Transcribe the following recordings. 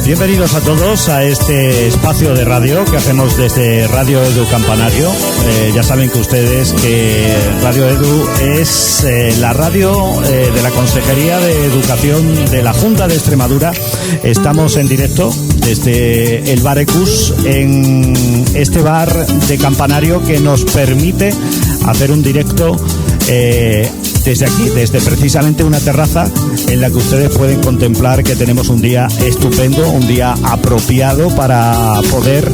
Bienvenidos a todos a este espacio de radio que hacemos desde Radio Edu Campanario. Ya saben que ustedes que Radio Edu es la radio de la Consejería de Educación de la Junta de Extremadura. Estamos en directo desde el Bar Ecus, en este bar de Campanario que nos permite hacer un directo desde aquí, desde precisamente una terraza en la que ustedes pueden contemplar que tenemos un día estupendo, un día apropiado para poder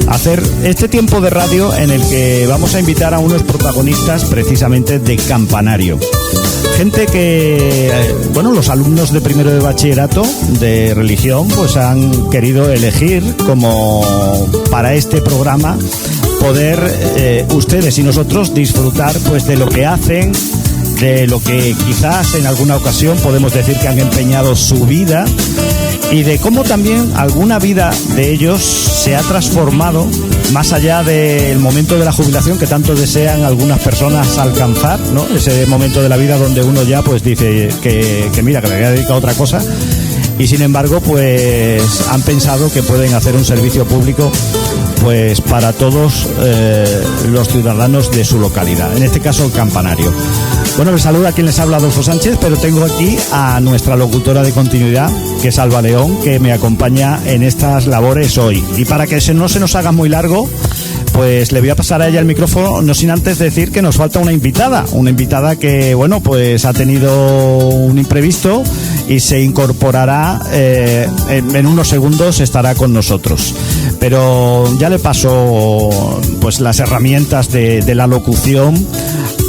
hacer este tiempo de radio en el que vamos a invitar a unos protagonistas precisamente de Campanario. Gente que, bueno, los alumnos de primero de bachillerato de religión pues han querido elegir como para este programa poder ustedes y nosotros disfrutar pues de lo que hacen, de lo que quizás en alguna ocasión podemos decir que han empeñado su vida y de cómo también alguna vida de ellos se ha transformado más allá del momento de la jubilación que tanto desean algunas personas alcanzar, ¿no? Ese momento de la vida donde uno ya pues dice que mira, que me voy a dedicar a otra cosa y sin embargo pues han pensado que pueden hacer un servicio público pues para todos los ciudadanos de su localidad, en este caso el Campanario. Bueno, les saluda quien les habla, Adolfo Sánchez, pero tengo aquí a nuestra locutora de continuidad, que es Alba León, que me acompaña en estas labores hoy. Y para que no se nos haga muy largo, pues le voy a pasar a ella el micrófono, no sin antes decir que nos falta una invitada que, bueno, pues ha tenido un imprevisto y se incorporará en unos segundos, estará con nosotros. Pero ya le paso pues las herramientas de la locución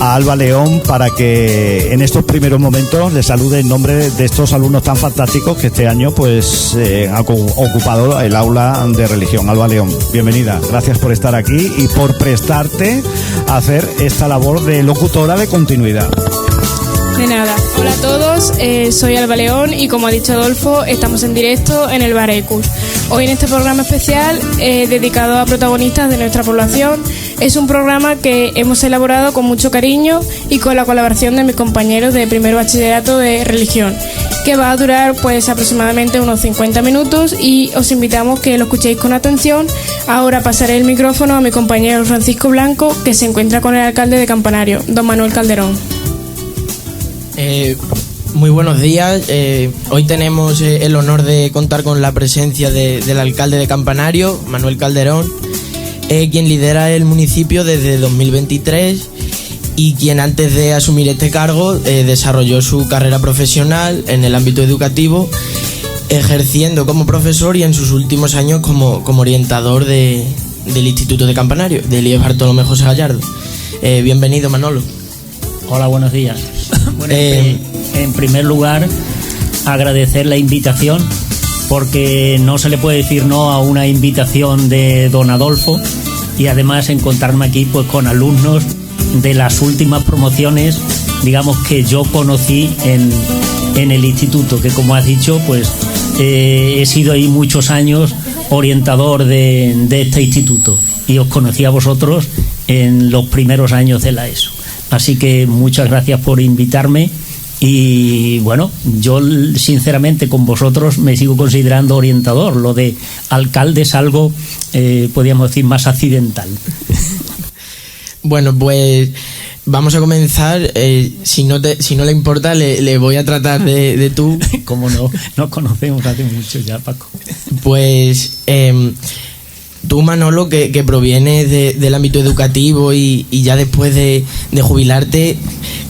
a Alba León para que en estos primeros momentos le salude en nombre de estos alumnos tan fantásticos que este año pues ha ocupado el aula de religión. Alba León, bienvenida, gracias por estar aquí y por prestarte a hacer esta labor de locutora de continuidad. De nada. Hola a todos, soy Alba León y como ha dicho Adolfo, estamos en directo en el Bar Ecus. Hoy en este programa especial dedicado a protagonistas de nuestra población. Es un programa que hemos elaborado con mucho cariño y con la colaboración de mis compañeros de primer bachillerato de religión, que va a durar pues aproximadamente unos 50 minutos y os invitamos que lo escuchéis con atención. Ahora pasaré el micrófono a mi compañero Francisco Blanco, que se encuentra con el alcalde de Campanario, don Manuel Calderón. Muy buenos días. Hoy tenemos el honor de contar con la presencia del alcalde de Campanario, Manuel Calderón, quien lidera el municipio desde 2023 y quien antes de asumir este cargo desarrolló su carrera profesional en el ámbito educativo, ejerciendo como profesor y en sus últimos años como orientador del Instituto de Campanario, del IES Bartolomé José Gallardo. Bienvenido, Manolo. Hola, buenos días. Bueno, en primer lugar, agradecer la invitación, porque no se le puede decir no a una invitación de don Adolfo, y además encontrarme aquí pues con alumnos de las últimas promociones, digamos, que yo conocí en el instituto, que como has dicho, pues he sido ahí muchos años orientador de este instituto y os conocí a vosotros en los primeros años de la ESO. Así que muchas gracias por invitarme y bueno, yo sinceramente con vosotros me sigo considerando orientador. Lo de alcalde es algo, podríamos decir, más accidental. Bueno, pues vamos a comenzar. Si no le importa, le voy a tratar de tú. Como no, nos conocemos hace mucho ya, Paco. Pues tú, Manolo, que provienes del ámbito educativo y ya después de jubilarte,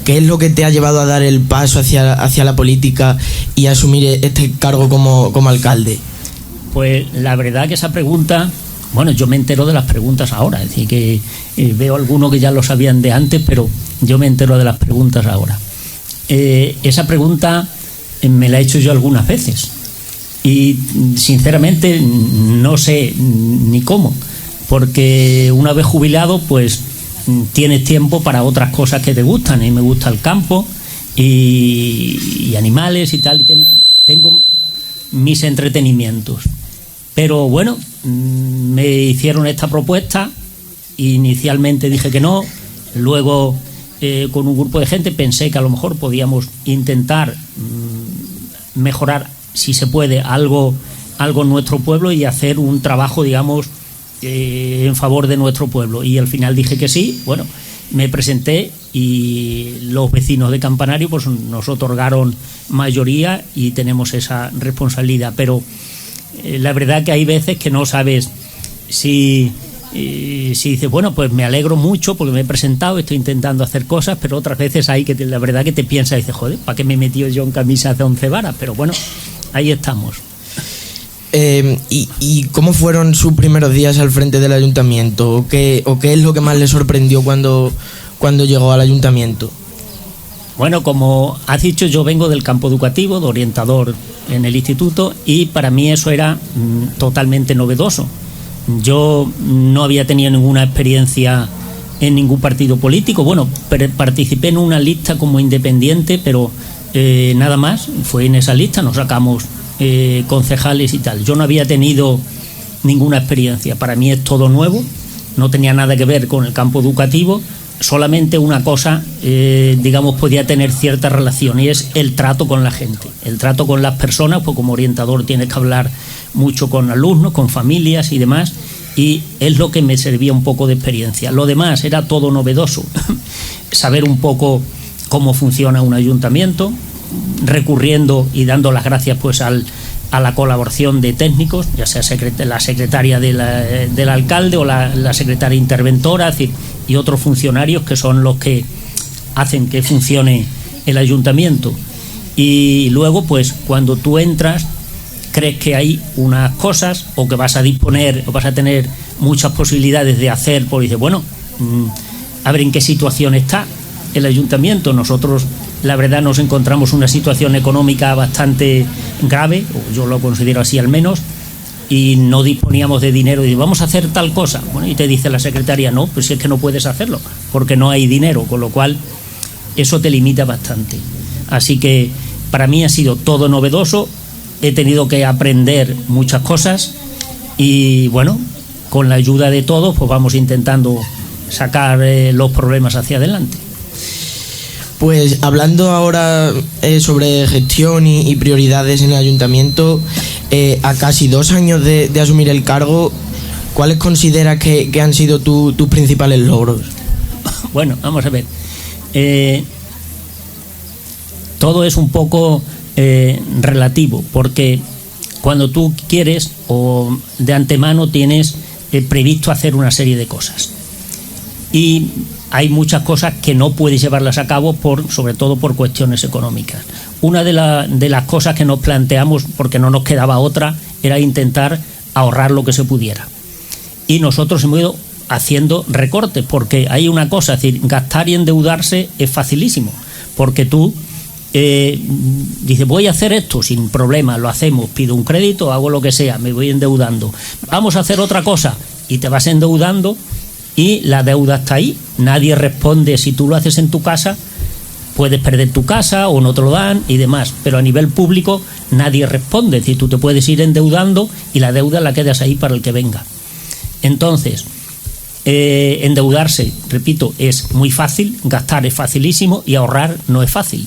¿qué es lo que te ha llevado a dar el paso hacia la política y a asumir este cargo como alcalde? Pues la verdad que esa pregunta, bueno, yo me entero de las preguntas ahora, es decir, que veo algunos que ya lo sabían de antes, pero yo me entero de las preguntas ahora. Esa pregunta me la he hecho yo algunas veces. Y sinceramente no sé ni cómo, porque una vez jubilado pues tienes tiempo para otras cosas que te gustan. Y me gusta el campo y animales y tal, y tengo mis entretenimientos. Pero bueno, me hicieron esta propuesta, inicialmente dije que no, luego con un grupo de gente pensé que a lo mejor podíamos intentar mejorar, si se puede, algo algo en nuestro pueblo y hacer un trabajo, digamos, en favor de nuestro pueblo. Y al final dije que sí. Bueno, me presenté y los vecinos de Campanario pues nos otorgaron mayoría y tenemos esa responsabilidad. Pero la verdad que hay veces que no sabes si dices, bueno, pues me alegro mucho porque me he presentado, estoy intentando hacer cosas, pero otras veces hay que la verdad que te piensas y dices, joder, ¿para qué me he metido yo en camisa de 11 varas? Pero bueno, ahí estamos. ¿Y cómo fueron sus primeros días al frente del ayuntamiento? ¿O qué es lo que más le sorprendió cuando llegó al ayuntamiento? Bueno, como has dicho, yo vengo del campo educativo, de orientador en el instituto, y para mí eso era totalmente novedoso. Yo no había tenido ninguna experiencia en ningún partido político. Bueno, participé en una lista como independiente, pero nada más. Fue en esa lista, nos sacamos concejales y tal. Yo no había tenido ninguna experiencia. Para mí es todo nuevo, no tenía nada que ver con el campo educativo. Solamente una cosa, digamos, podía tener cierta relación, y es el trato con la gente, el trato con las personas, pues como orientador tienes que hablar mucho con alumnos, con familias y demás, y es lo que me servía un poco de experiencia. Lo demás era todo novedoso, saber un poco cómo funciona un ayuntamiento, recurriendo y dando las gracias pues a la colaboración de técnicos, ya sea la secretaria del alcalde o la secretaria interventora, es decir, y otros funcionarios que son los que hacen que funcione el ayuntamiento. Y luego, pues, cuando tú entras, crees que hay unas cosas o que vas a disponer o vas a tener muchas posibilidades de hacer, pues dices, bueno, a ver en qué situación está el ayuntamiento. Nosotros, la verdad, nos encontramos una situación económica bastante grave, o yo lo considero así al menos, y no disponíamos de dinero y vamos a hacer tal cosa. Bueno, y te dice la secretaria, no, pues si es que no puedes hacerlo, porque no hay dinero, con lo cual eso te limita bastante. Así que para mí ha sido todo novedoso, he tenido que aprender muchas cosas y bueno, con la ayuda de todos, pues vamos intentando sacar los problemas hacia adelante. Pues hablando ahora sobre gestión y prioridades en el ayuntamiento, a casi 2 años de asumir el cargo, ¿cuáles consideras que han sido tus principales logros? Bueno, vamos a ver. Todo es un poco relativo, porque cuando tú quieres o de antemano tienes previsto hacer una serie de cosas. Y hay muchas cosas que no puedes llevarlas a cabo sobre todo por cuestiones económicas. Una de las cosas que nos planteamos, porque no nos quedaba otra, era intentar ahorrar lo que se pudiera. Y nosotros hemos ido haciendo recortes, porque hay una cosa, es decir, gastar y endeudarse es facilísimo, porque tú dices, voy a hacer esto sin problema, lo hacemos, pido un crédito, hago lo que sea, me voy endeudando. Vamos a hacer otra cosa y te vas endeudando. Y la deuda está ahí, nadie responde. Si tú lo haces en tu casa, puedes perder tu casa o no te lo dan y demás, pero a nivel público nadie responde, es decir, tú te puedes ir endeudando y la deuda la quedas ahí para el que venga. Entonces, endeudarse, repito, es muy fácil, gastar es facilísimo y ahorrar no es fácil.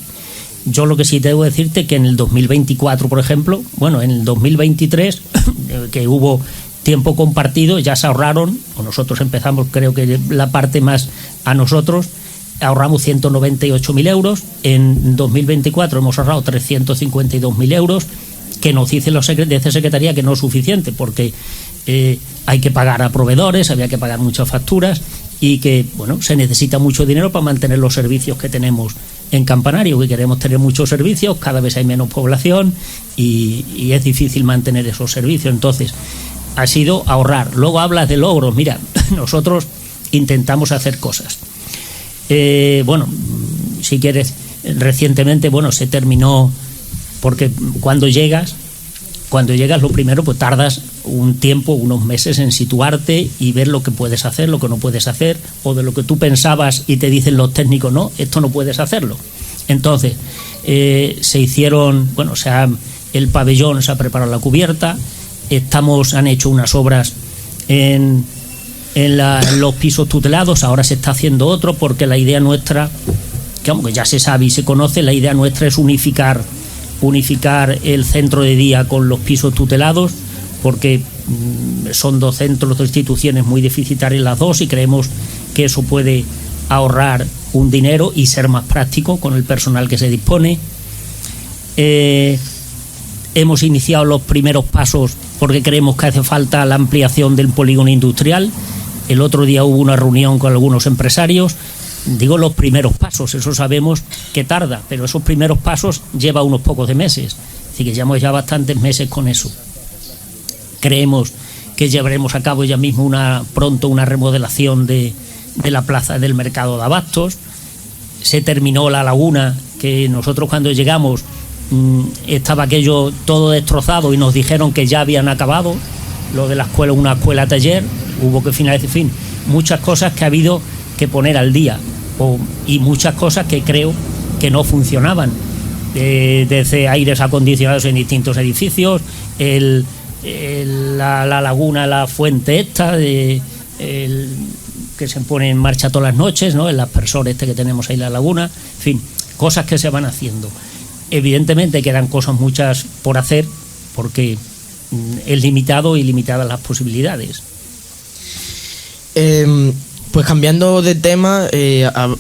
Yo lo que sí debo decirte que en el 2024, por ejemplo, bueno, en el 2023, que hubo tiempo compartido, ya se ahorraron, o nosotros empezamos, creo que la parte más a nosotros, ahorramos 198.000 euros, en 2024 hemos ahorrado 352.000 euros, que nos dice esa secretaría que no es suficiente, porque hay que pagar a proveedores, había que pagar muchas facturas, y que, bueno, se necesita mucho dinero para mantener los servicios que tenemos en Campanario, que queremos tener muchos servicios, cada vez hay menos población, y es difícil mantener esos servicios. Entonces, ha sido ahorrar. Luego hablas de logros. Mira, nosotros intentamos hacer cosas. Bueno, si quieres, recientemente, bueno, se terminó, porque cuando llegas lo primero, pues tardas un tiempo, unos meses en situarte y ver lo que puedes hacer, lo que no puedes hacer, o de lo que tú pensabas y te dicen los técnicos, no, esto no puedes hacerlo. Entonces, se hicieron, bueno, el pabellón, se ha preparado la cubierta, han hecho unas obras en los pisos tutelados, ahora se está haciendo otro, porque la idea nuestra, que aunque ya se sabe y se conoce, la idea nuestra es unificar el centro de día con los pisos tutelados, porque son dos centros, dos instituciones muy deficitarias las dos, y creemos que eso puede ahorrar un dinero y ser más práctico con el personal que se dispone. Hemos iniciado los primeros pasos porque creemos que hace falta la ampliación del polígono industrial. El otro día hubo una reunión con algunos empresarios. Digo los primeros pasos, eso sabemos que tarda, pero esos primeros pasos lleva unos pocos de meses. Así que llevamos ya bastantes meses con eso. Creemos que llevaremos a cabo ya mismo pronto una remodelación de la plaza del mercado de abastos. Se terminó la laguna, que nosotros cuando llegamos estaba aquello todo destrozado y nos dijeron que ya habían acabado. Lo de la escuela, una escuela taller, hubo que finalizar, en fin, muchas cosas que ha habido que poner al día, y muchas cosas que creo que no funcionaban, desde aires acondicionados en distintos edificios, la laguna, la fuente esta que se pone en marcha todas las noches, ¿no? El aspersor este que tenemos ahí en la laguna, en fin, cosas que se van haciendo. Evidentemente quedan cosas muchas por hacer porque es limitado y limitadas las posibilidades. Pues cambiando de tema,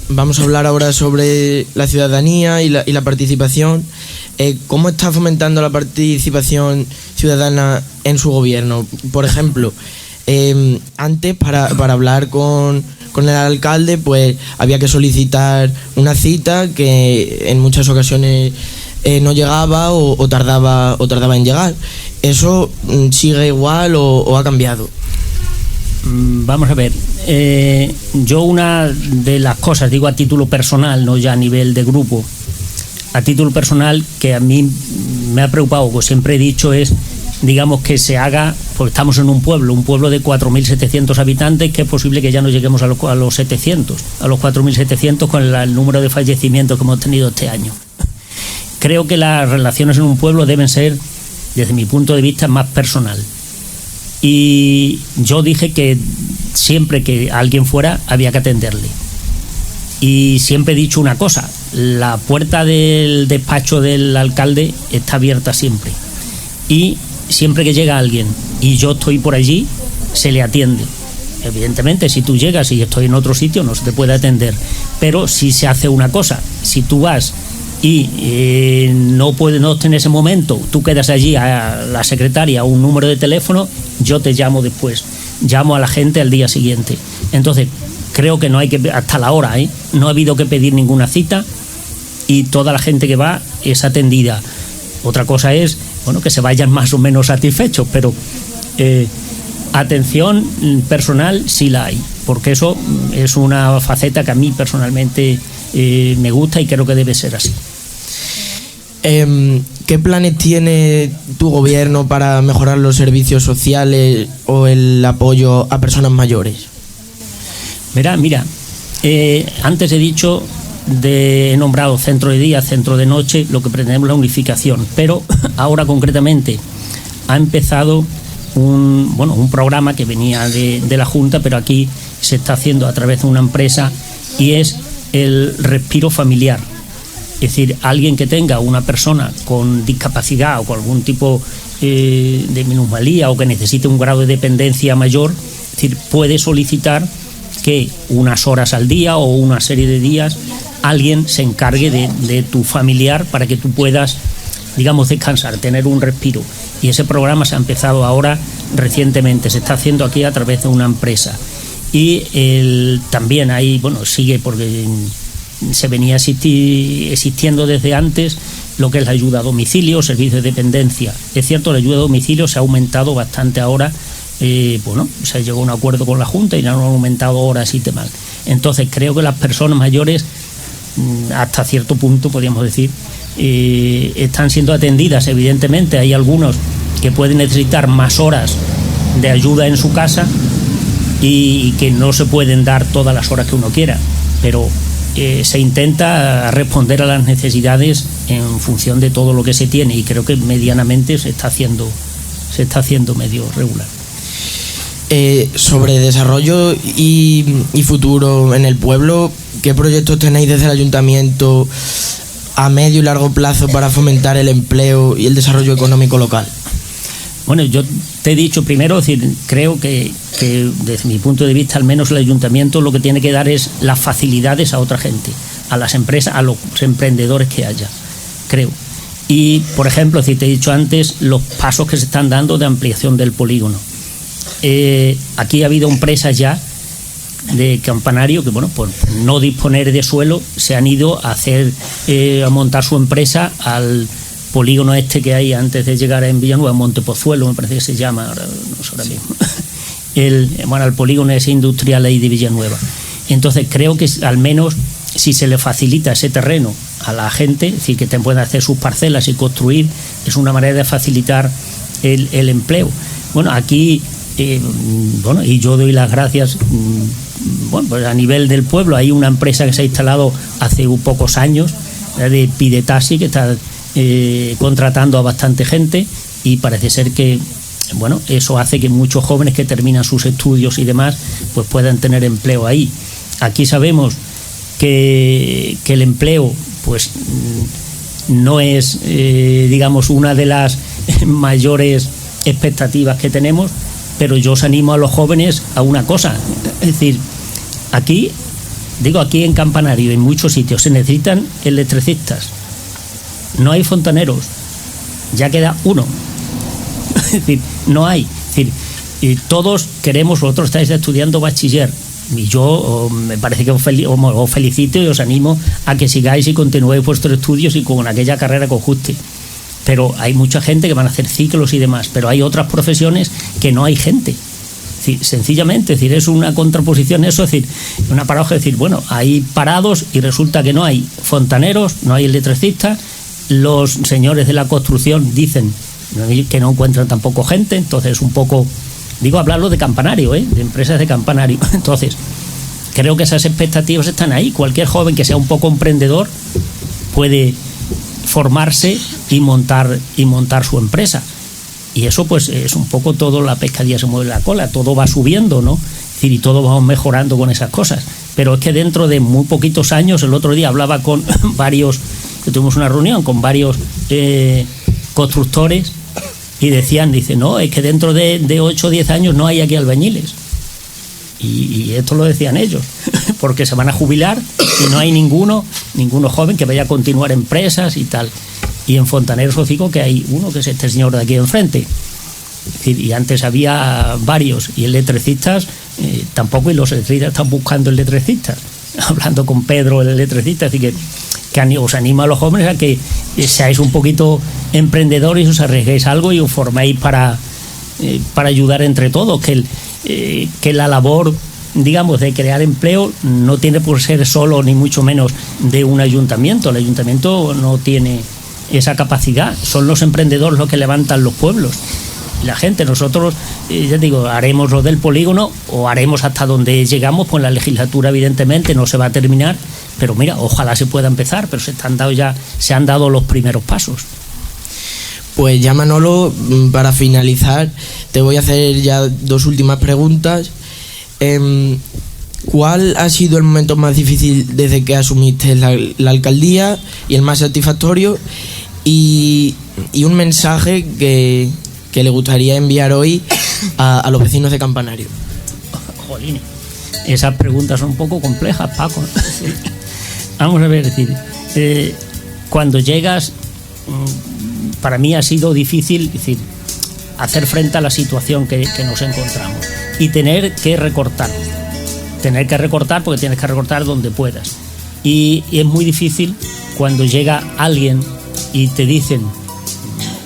vamos a hablar ahora sobre la ciudadanía y la participación. ¿Cómo está fomentando la participación ciudadana en su gobierno? Por ejemplo, antes para hablar con el alcalde, pues había que solicitar una cita que en muchas ocasiones no llegaba o tardaba en llegar. ¿Eso sigue igual o ha cambiado? Vamos a ver, yo una de las cosas, digo a título personal, no ya a nivel de grupo, a título personal que a mí me ha preocupado, pues siempre he dicho es, digamos, que se haga, porque estamos en un pueblo de 4.700 habitantes, que es posible que ya no lleguemos a los 700, a los 4.700 con el número de fallecimientos que hemos tenido este año. Creo que las relaciones en un pueblo deben ser, desde mi punto de vista, más personal. Y yo dije que siempre que alguien fuera había que atenderle. Y siempre he dicho una cosa, la puerta del despacho del alcalde está abierta siempre. Y siempre que llega alguien y yo estoy por allí, se le atiende. Evidentemente, si tú llegas y estoy en otro sitio, no se te puede atender. Pero si se hace una cosa, si tú vas y no en ese momento, tú quedas allí a la secretaria un número de teléfono, yo te llamo después, llamo a la gente al día siguiente. Entonces creo que no hay que, hasta la hora, no ha habido que pedir ninguna cita y toda la gente que va es atendida. Otra cosa es, bueno, que se vayan más o menos satisfechos, pero atención personal sí la hay, porque eso es una faceta que a mí personalmente me gusta y creo que debe ser así. ¿Qué planes tiene tu gobierno para mejorar los servicios sociales o el apoyo a personas mayores? Mira, antes he dicho, he nombrado centro de día, centro de noche, lo que pretendemos es la unificación, pero ahora concretamente ha empezado un programa que venía de la Junta, pero aquí se está haciendo a través de una empresa, y es el respiro familiar. Es decir, alguien que tenga una persona con discapacidad o con algún tipo de minusvalía o que necesite un grado de dependencia mayor, es decir, puede solicitar que unas horas al día o una serie de días alguien se encargue de tu familiar para que tú puedas, digamos, descansar, tener un respiro. Y ese programa se ha empezado ahora recientemente, se está haciendo aquí a través de una empresa. Y también ahí, sigue porque se venía existiendo desde antes lo que es la ayuda a domicilio, servicio de dependencia. Es cierto, la ayuda a domicilio se ha aumentado bastante ahora, se llegó a un acuerdo con la Junta y no han aumentado horas y demás. Entonces creo que las personas mayores, hasta cierto punto podríamos decir, están siendo atendidas. Evidentemente hay algunos que pueden necesitar más horas de ayuda en su casa y que no se pueden dar todas las horas que uno quiera, pero se intenta responder a las necesidades en función de todo lo que se tiene, y creo que medianamente se está haciendo medio regular. Sobre desarrollo y futuro en el pueblo, ¿qué proyectos tenéis desde el ayuntamiento a medio y largo plazo para fomentar el empleo y el desarrollo económico local? Bueno, yo te he dicho primero, es decir, creo que desde mi punto de vista, al menos el ayuntamiento lo que tiene que dar es las facilidades a otra gente, a las empresas, a los emprendedores que haya, creo. Y, por ejemplo, si te he dicho antes, los pasos que se están dando de ampliación del polígono. Aquí ha habido empresas ya de Campanario que, bueno, por no disponer de suelo, se han ido a montar su empresa al polígono este que hay antes de llegar en Villanueva, Montepozuelo, me parece que se llama, ahora no sé ahora mismo, al polígono ese industrial ahí de Villanueva. Entonces creo que al menos si se le facilita ese terreno a la gente, es decir, que te puedan hacer sus parcelas y construir, es una manera de facilitar el empleo. Bueno, aquí, y yo doy las gracias, pues a nivel del pueblo hay una empresa que se ha instalado hace pocos años, de Pidetaxi, que está contratando a bastante gente, y parece ser que eso hace que muchos jóvenes que terminan sus estudios y demás pues puedan tener empleo ahí. Aquí sabemos que el empleo pues no es digamos una de las mayores expectativas que tenemos, pero yo os animo a los jóvenes a una cosa, es decir, aquí en Campanario, en muchos sitios se necesitan electricistas. No hay fontaneros, ya queda uno. Es decir, no hay. Es decir, todos queremos, vosotros estáis estudiando bachiller, y yo me parece que os felicito y os animo a que sigáis y continuéis vuestros estudios y con aquella carrera que os guste. Pero hay mucha gente que van a hacer ciclos y demás, pero hay otras profesiones que no hay gente. Es decir, sencillamente, es decir, es una contraposición eso, es decir, una paradoja, es decir, hay parados y resulta que no hay fontaneros, no hay electricistas. Los señores de la construcción dicen que no encuentran tampoco gente, entonces un poco, hablarlo de Campanario, de empresas de Campanario. Entonces, creo que esas expectativas están ahí. Cualquier joven que sea un poco emprendedor puede formarse y montar su empresa. Y eso pues es un poco todo, la pescadilla se mueve la cola, todo va subiendo, ¿no? Es decir, y todos vamos mejorando con esas cosas. Pero es que dentro de muy poquitos años, el otro día hablaba con varios, que tuvimos una reunión con varios constructores y dice, no, es que dentro de 8 o 10 años no hay aquí albañiles. Y esto lo decían ellos, porque se van a jubilar y no hay ninguno joven que vaya a continuar empresas y tal. Y en Fontaneros os digo que hay uno, que es este señor de aquí enfrente. Y antes había varios, y electricistas tampoco, y los electricistas están buscando electricistas. Hablando con Pedro, el electricista, así que os animo a los jóvenes a que seáis un poquito emprendedores y os arriesguéis algo y os forméis para ayudar entre todos, que la labor, de crear empleo no tiene por ser solo ni mucho menos de un ayuntamiento. El ayuntamiento no tiene esa capacidad, son los emprendedores los que levantan los pueblos. La gente, nosotros, haremos lo del polígono o haremos hasta donde llegamos, pues la legislatura evidentemente no se va a terminar, pero mira, ojalá se pueda empezar, pero se han dado los primeros pasos. Pues ya, Manolo, para finalizar, te voy a hacer ya 2 últimas preguntas. ¿Cuál ha sido el momento más difícil desde que asumiste la alcaldía y el más satisfactorio? Y un mensaje que le gustaría enviar hoy a los vecinos de Campanario. Jolín, esas preguntas son un poco complejas, Paco. Vamos a ver, cuando llegas, para mí ha sido difícil hacer frente a la situación que nos encontramos y tener que recortar porque tienes que recortar donde puedas. Y es muy difícil cuando llega alguien y te dicen,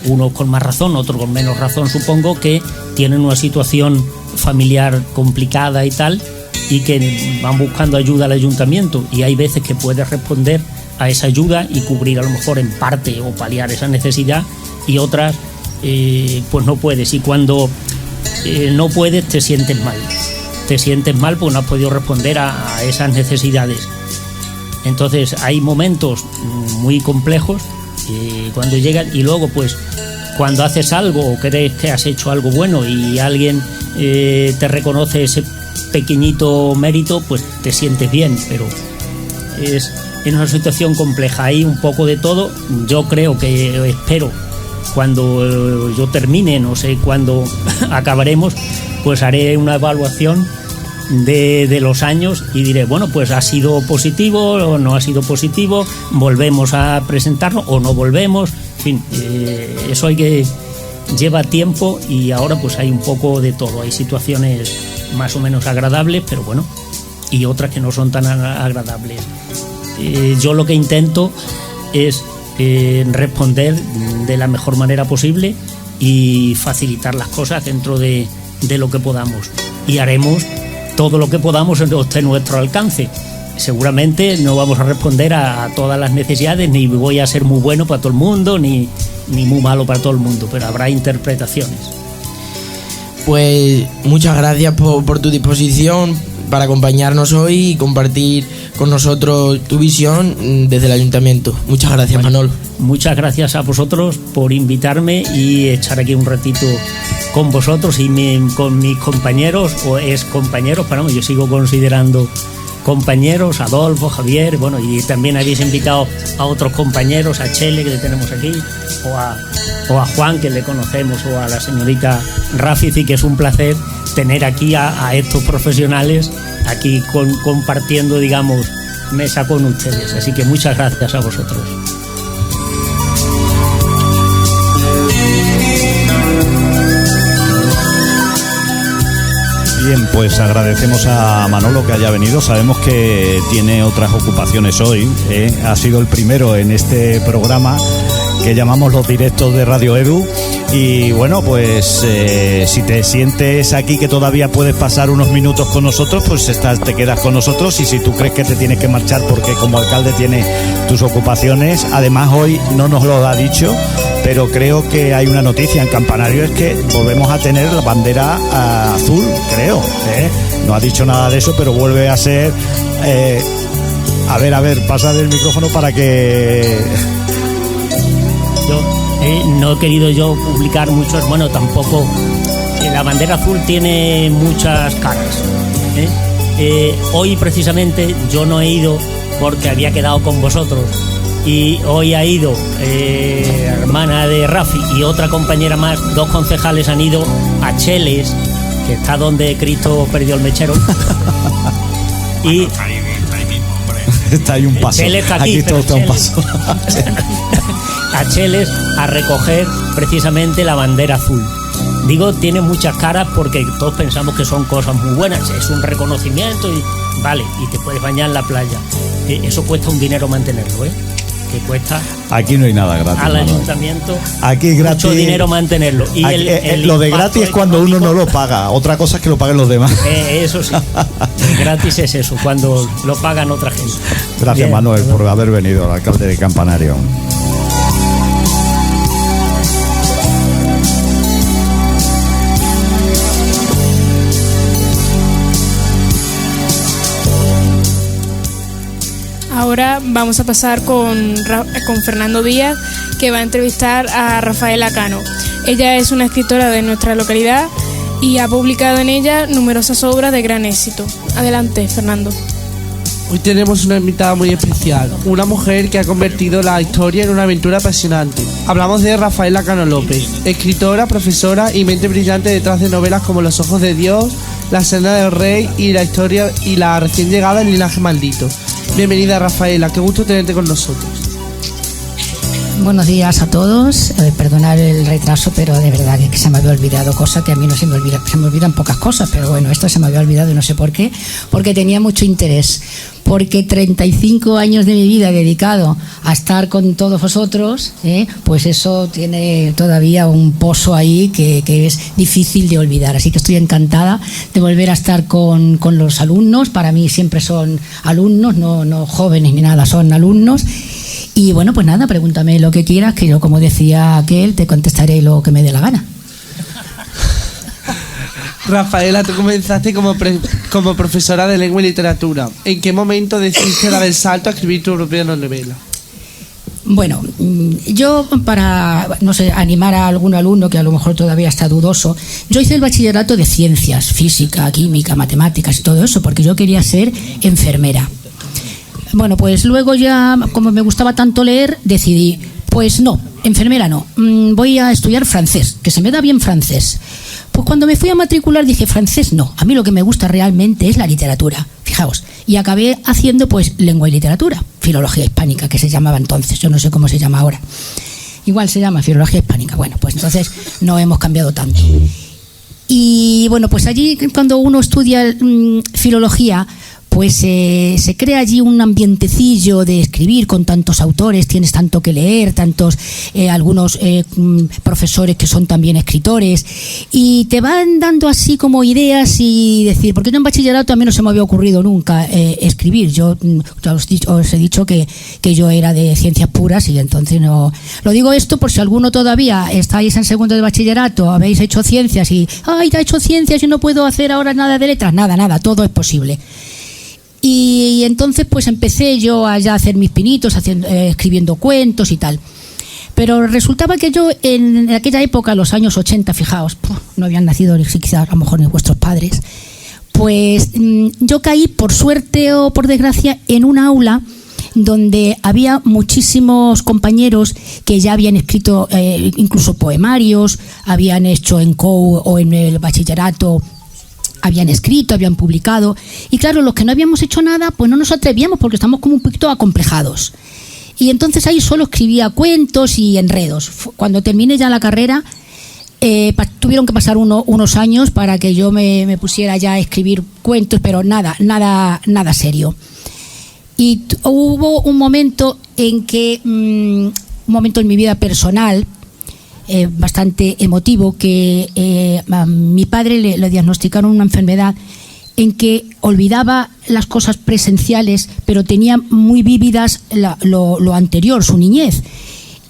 unos con más razón, otros con menos razón, supongo, que tienen una situación familiar complicada y tal, y que van buscando ayuda al ayuntamiento, y hay veces que puedes responder a esa ayuda y cubrir a lo mejor en parte o paliar esa necesidad, y otras pues no puedes, y cuando no puedes te sientes mal porque no has podido responder a esas necesidades. Entonces hay momentos muy complejos cuando llegan, y luego pues cuando haces algo o crees que has hecho algo bueno y alguien te reconoce ese pequeñito mérito, pues te sientes bien, pero es una situación compleja. Hay un poco de todo. Yo creo que espero cuando yo termine, no sé cuándo acabaremos, pues haré una evaluación de los años y diré, bueno, pues ha sido positivo o no ha sido positivo, volvemos a presentarlo o no volvemos, en fin, eso lleva tiempo y ahora pues hay un poco de todo, hay situaciones más o menos agradables, pero bueno, y otras que no son tan agradables. Yo lo que intento es responder de la mejor manera posible y facilitar las cosas dentro de lo que podamos, y haremos todo lo que podamos esté a nuestro alcance. Seguramente no vamos a responder a todas las necesidades, ni voy a ser muy bueno para todo el mundo, ni muy malo para todo el mundo, pero habrá interpretaciones. Pues muchas gracias por tu disposición para acompañarnos hoy y compartir con nosotros tu visión desde el ayuntamiento. Muchas gracias, Manol. Muchas gracias a vosotros por invitarme y echar aquí un ratito con vosotros y con mis compañeros o excompañeros, pero yo sigo considerando compañeros, Adolfo, Javier, bueno, y también habéis invitado a otros compañeros, a Chele, que le tenemos aquí, o a Juan, que le conocemos, o a la señorita Rafizi, que es un placer tener aquí a estos profesionales aquí compartiendo, digamos, mesa con ustedes. Así que muchas gracias a vosotros. Bien, pues agradecemos a Manolo que haya venido. Sabemos que tiene otras ocupaciones hoy. Ha sido el primero en este programa que llamamos Los Directos de Radio Edu. Y bueno, pues si te sientes aquí que todavía puedes pasar unos minutos con nosotros, pues te quedas con nosotros. Y si tú crees que te tienes que marchar porque como alcalde tienes tus ocupaciones, además hoy no nos lo ha dicho, pero creo que hay una noticia en Campanario, es que volvemos a tener la bandera azul, creo. No ha dicho nada de eso, pero vuelve a ser... A ver, pasa el micrófono para que... No he querido yo publicar muchos, bueno, tampoco. La bandera azul tiene muchas caras. Hoy precisamente yo no he ido porque había quedado con vosotros. Y hoy ha ido hermana de Rafi y otra compañera más, 2 concejales han ido a Cheles, que está donde Cristo perdió el mechero. Y está ahí mismo, hombre. Está ahí un paso. Cheles está aquí todo está un paso. A Cheles a recoger precisamente la bandera azul. Digo, tiene muchas caras porque todos pensamos que son cosas muy buenas, es un reconocimiento y vale, y te puedes bañar en la playa. Eso cuesta un dinero mantenerlo, que cuesta. Aquí no hay nada gratis. Al ayuntamiento. Aquí es gratis. Mucho dinero mantenerlo. Y aquí, lo de gratis es cuando uno no lo paga. Otra cosa es que lo paguen los demás. Eso sí. Gratis es eso, cuando lo pagan otra gente. Gracias, bien, Manuel, por haber venido, al alcalde de Campanario. Ahora vamos a pasar con Fernando Díaz, que va a entrevistar a Rafaela Cano. Ella es una escritora de nuestra localidad y ha publicado en ella numerosas obras de gran éxito. Adelante, Fernando. Hoy tenemos una invitada muy especial, una mujer que ha convertido la historia en una aventura apasionante. Hablamos de Rafaela Cano López, escritora, profesora y mente brillante detrás de novelas como Los Ojos de Dios, La Senda del Rey y la historia y la recién llegada El Linaje Maldito. Bienvenida, Rafaela, qué gusto tenerte con nosotros. Buenos días a todos, perdonad el retraso, pero de verdad que se me había olvidado cosas que a mí no se me olvidan, se me olvidan pocas cosas, pero bueno, esto se me había olvidado y no sé por qué, porque tenía mucho interés, porque 35 años de mi vida dedicado a estar con todos vosotros, pues eso tiene todavía un pozo ahí que es difícil de olvidar, así que estoy encantada de volver a estar con los alumnos. Para mí siempre son alumnos, no jóvenes ni nada, son alumnos. Y bueno, pues nada, pregúntame lo que quieras, que yo, como decía aquel, te contestaré lo que me dé la gana. Rafaela, tú comenzaste como profesora de lengua y literatura. ¿En qué momento decidiste dar el salto a escribir tu propia novela? Bueno, yo para, no sé, animar a algún alumno que a lo mejor todavía está dudoso, yo hice el bachillerato de ciencias, física, química, matemáticas y todo eso, porque yo quería ser enfermera. Bueno, pues luego ya, como me gustaba tanto leer, decidí, pues no, enfermera no, voy a estudiar francés, que se me da bien francés. Pues cuando me fui a matricular dije, francés no, a mí lo que me gusta realmente es la literatura, fijaos. Y acabé haciendo pues lengua y literatura, filología hispánica, que se llamaba entonces, yo no sé cómo se llama ahora. Igual se llama filología hispánica, bueno, pues entonces no hemos cambiado tanto. Y bueno, pues allí cuando uno estudia filología, pues se crea allí un ambientecillo de escribir con tantos autores, tienes tanto que leer, algunos profesores que son también escritores, y te van dando así como ideas y decir, porque yo en bachillerato a mí no se me había ocurrido nunca escribir. Yo ya os he dicho que yo era de ciencias puras y entonces no. Lo digo esto por si alguno todavía estáis en segundo de bachillerato, habéis hecho ciencias y, ay, ya he hecho ciencias y no puedo hacer ahora nada de letras. Nada, todo es posible. Y entonces pues empecé yo a ya hacer mis pinitos, escribiendo cuentos y tal. Pero resultaba que yo en aquella época, los años 80, fijaos, no habían nacido ni siquiera a lo mejor ni vuestros padres, pues yo caí por suerte o por desgracia en un aula donde había muchísimos compañeros que ya habían escrito incluso poemarios, habían hecho en COU o en el bachillerato, habían escrito, habían publicado, y claro, los que no habíamos hecho nada pues no nos atrevíamos porque estamos como un poquito acomplejados, y entonces ahí solo escribía cuentos y enredos. Cuando terminé ya la carrera tuvieron que pasar unos años para que yo me pusiera ya a escribir cuentos, pero nada serio. Y hubo un momento en mi vida personal bastante emotivo, que a mi padre le diagnosticaron una enfermedad en que olvidaba las cosas presenciales, pero tenía muy vívidas lo anterior, su niñez.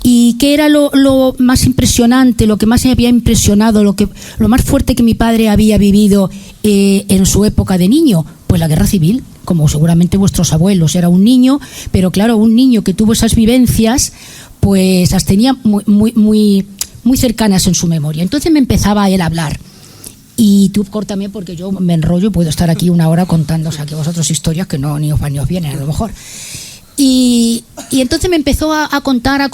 ¿Y qué era lo más impresionante, lo que más me había impresionado, lo más fuerte que mi padre había vivido en su época de niño? Pues la guerra civil, como seguramente vuestros abuelos. Era un niño, pero claro, un niño que tuvo esas vivencias, pues las tenía muy cercanas en su memoria. Entonces me empezaba a él a hablar. Y tú córtame porque yo me enrollo y puedo estar aquí una hora contándoos aquí vosotros historias que ni os vienen a lo mejor. Y entonces me empezó a contar,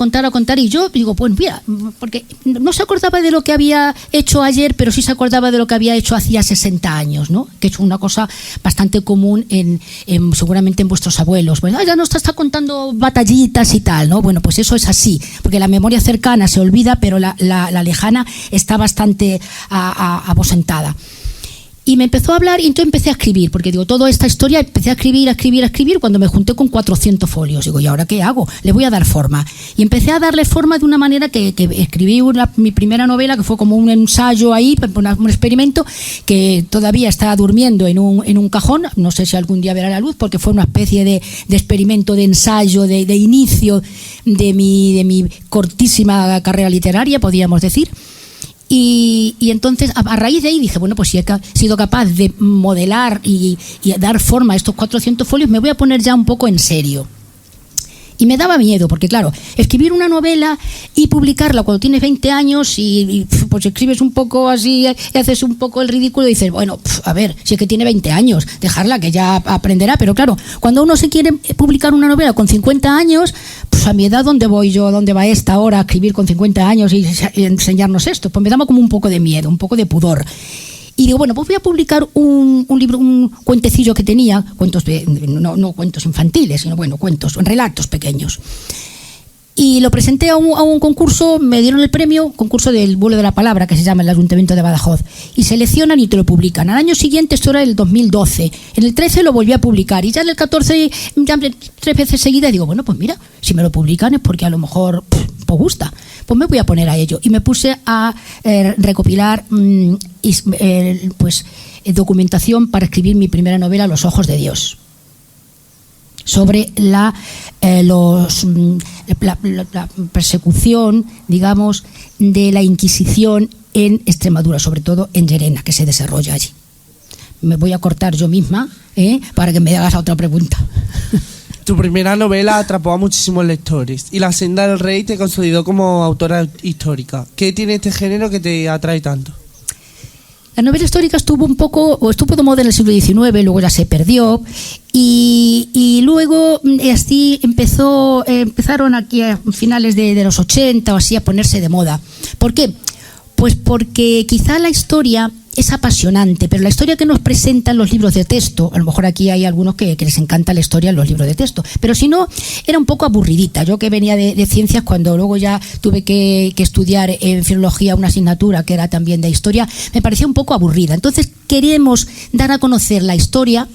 y yo digo, pues mira, porque no se acordaba de lo que había hecho ayer, pero sí se acordaba de lo que había hecho hacía 60 años, ¿no? Que es una cosa bastante común seguramente en vuestros abuelos. Pues ya no está contando batallitas y tal, ¿no? Bueno, pues eso es así, porque la memoria cercana se olvida, pero la lejana está bastante aposentada. Y me empezó a hablar y entonces empecé a escribir, porque digo, toda esta historia empecé a escribir cuando me junté con 400 folios. Digo, ¿y ahora qué hago? Le voy a dar forma. Y empecé a darle forma de una manera que escribí mi primera novela, que fue como un ensayo ahí, un experimento, que todavía está durmiendo en un cajón. No sé si algún día verá la luz, porque fue una especie de experimento, de ensayo, de inicio de mi cortísima carrera literaria, podríamos decir. Y entonces a raíz de ahí dije, bueno, pues si he sido capaz de modelar y dar forma a estos 400 folios, me voy a poner ya un poco en serio. Y me daba miedo, porque claro, escribir una novela y publicarla cuando tienes 20 años y pues escribes un poco así y haces un poco el ridículo y dices, bueno, a ver, si es que tiene 20 años, dejarla que ya aprenderá. Pero claro, cuando uno se quiere publicar una novela con 50 años, pues a mi edad, ¿dónde voy yo? ¿Dónde va esta ahora a escribir con 50 años y enseñarnos esto? Pues me daba como un poco de miedo, un poco de pudor. Y digo, bueno, pues voy a publicar un libro, un cuentecillo que tenía, cuentos no cuentos infantiles, sino bueno, relatos pequeños. Y lo presenté a un concurso, me dieron el premio, concurso del vuelo de la palabra, que se llama el Ayuntamiento de Badajoz, y seleccionan y te lo publican. Al año siguiente, esto era el 2012, en el 13 lo volví a publicar, y ya en el 14, ya 3 veces seguidas, digo, bueno, pues mira, si me lo publican es porque a lo mejor pues gusta, pues me voy a poner a ello. Y me puse a recopilar documentación para escribir mi primera novela, Los ojos de Dios, sobre la persecución, digamos, de la Inquisición en Extremadura, sobre todo en Llerena, que se desarrolla allí. Me voy a cortar yo misma para que me hagas otra pregunta. Tu primera novela atrapó a muchísimos lectores y La senda del rey te consolidó como autora histórica. ¿Qué tiene este género que te atrae tanto? La novela histórica estuvo de moda en el siglo XIX, luego ya se perdió y luego así empezaron aquí a finales de los 80 o así a ponerse de moda. ¿Por qué? Pues porque quizá la historia es apasionante, pero la historia que nos presentan los libros de texto, a lo mejor aquí hay algunos que les encanta la historia en los libros de texto, pero si no, era un poco aburridita. Yo que venía de ciencias, cuando luego ya tuve que estudiar en filología una asignatura que era también de historia, me parecía un poco aburrida. Entonces queremos dar a conocer la historia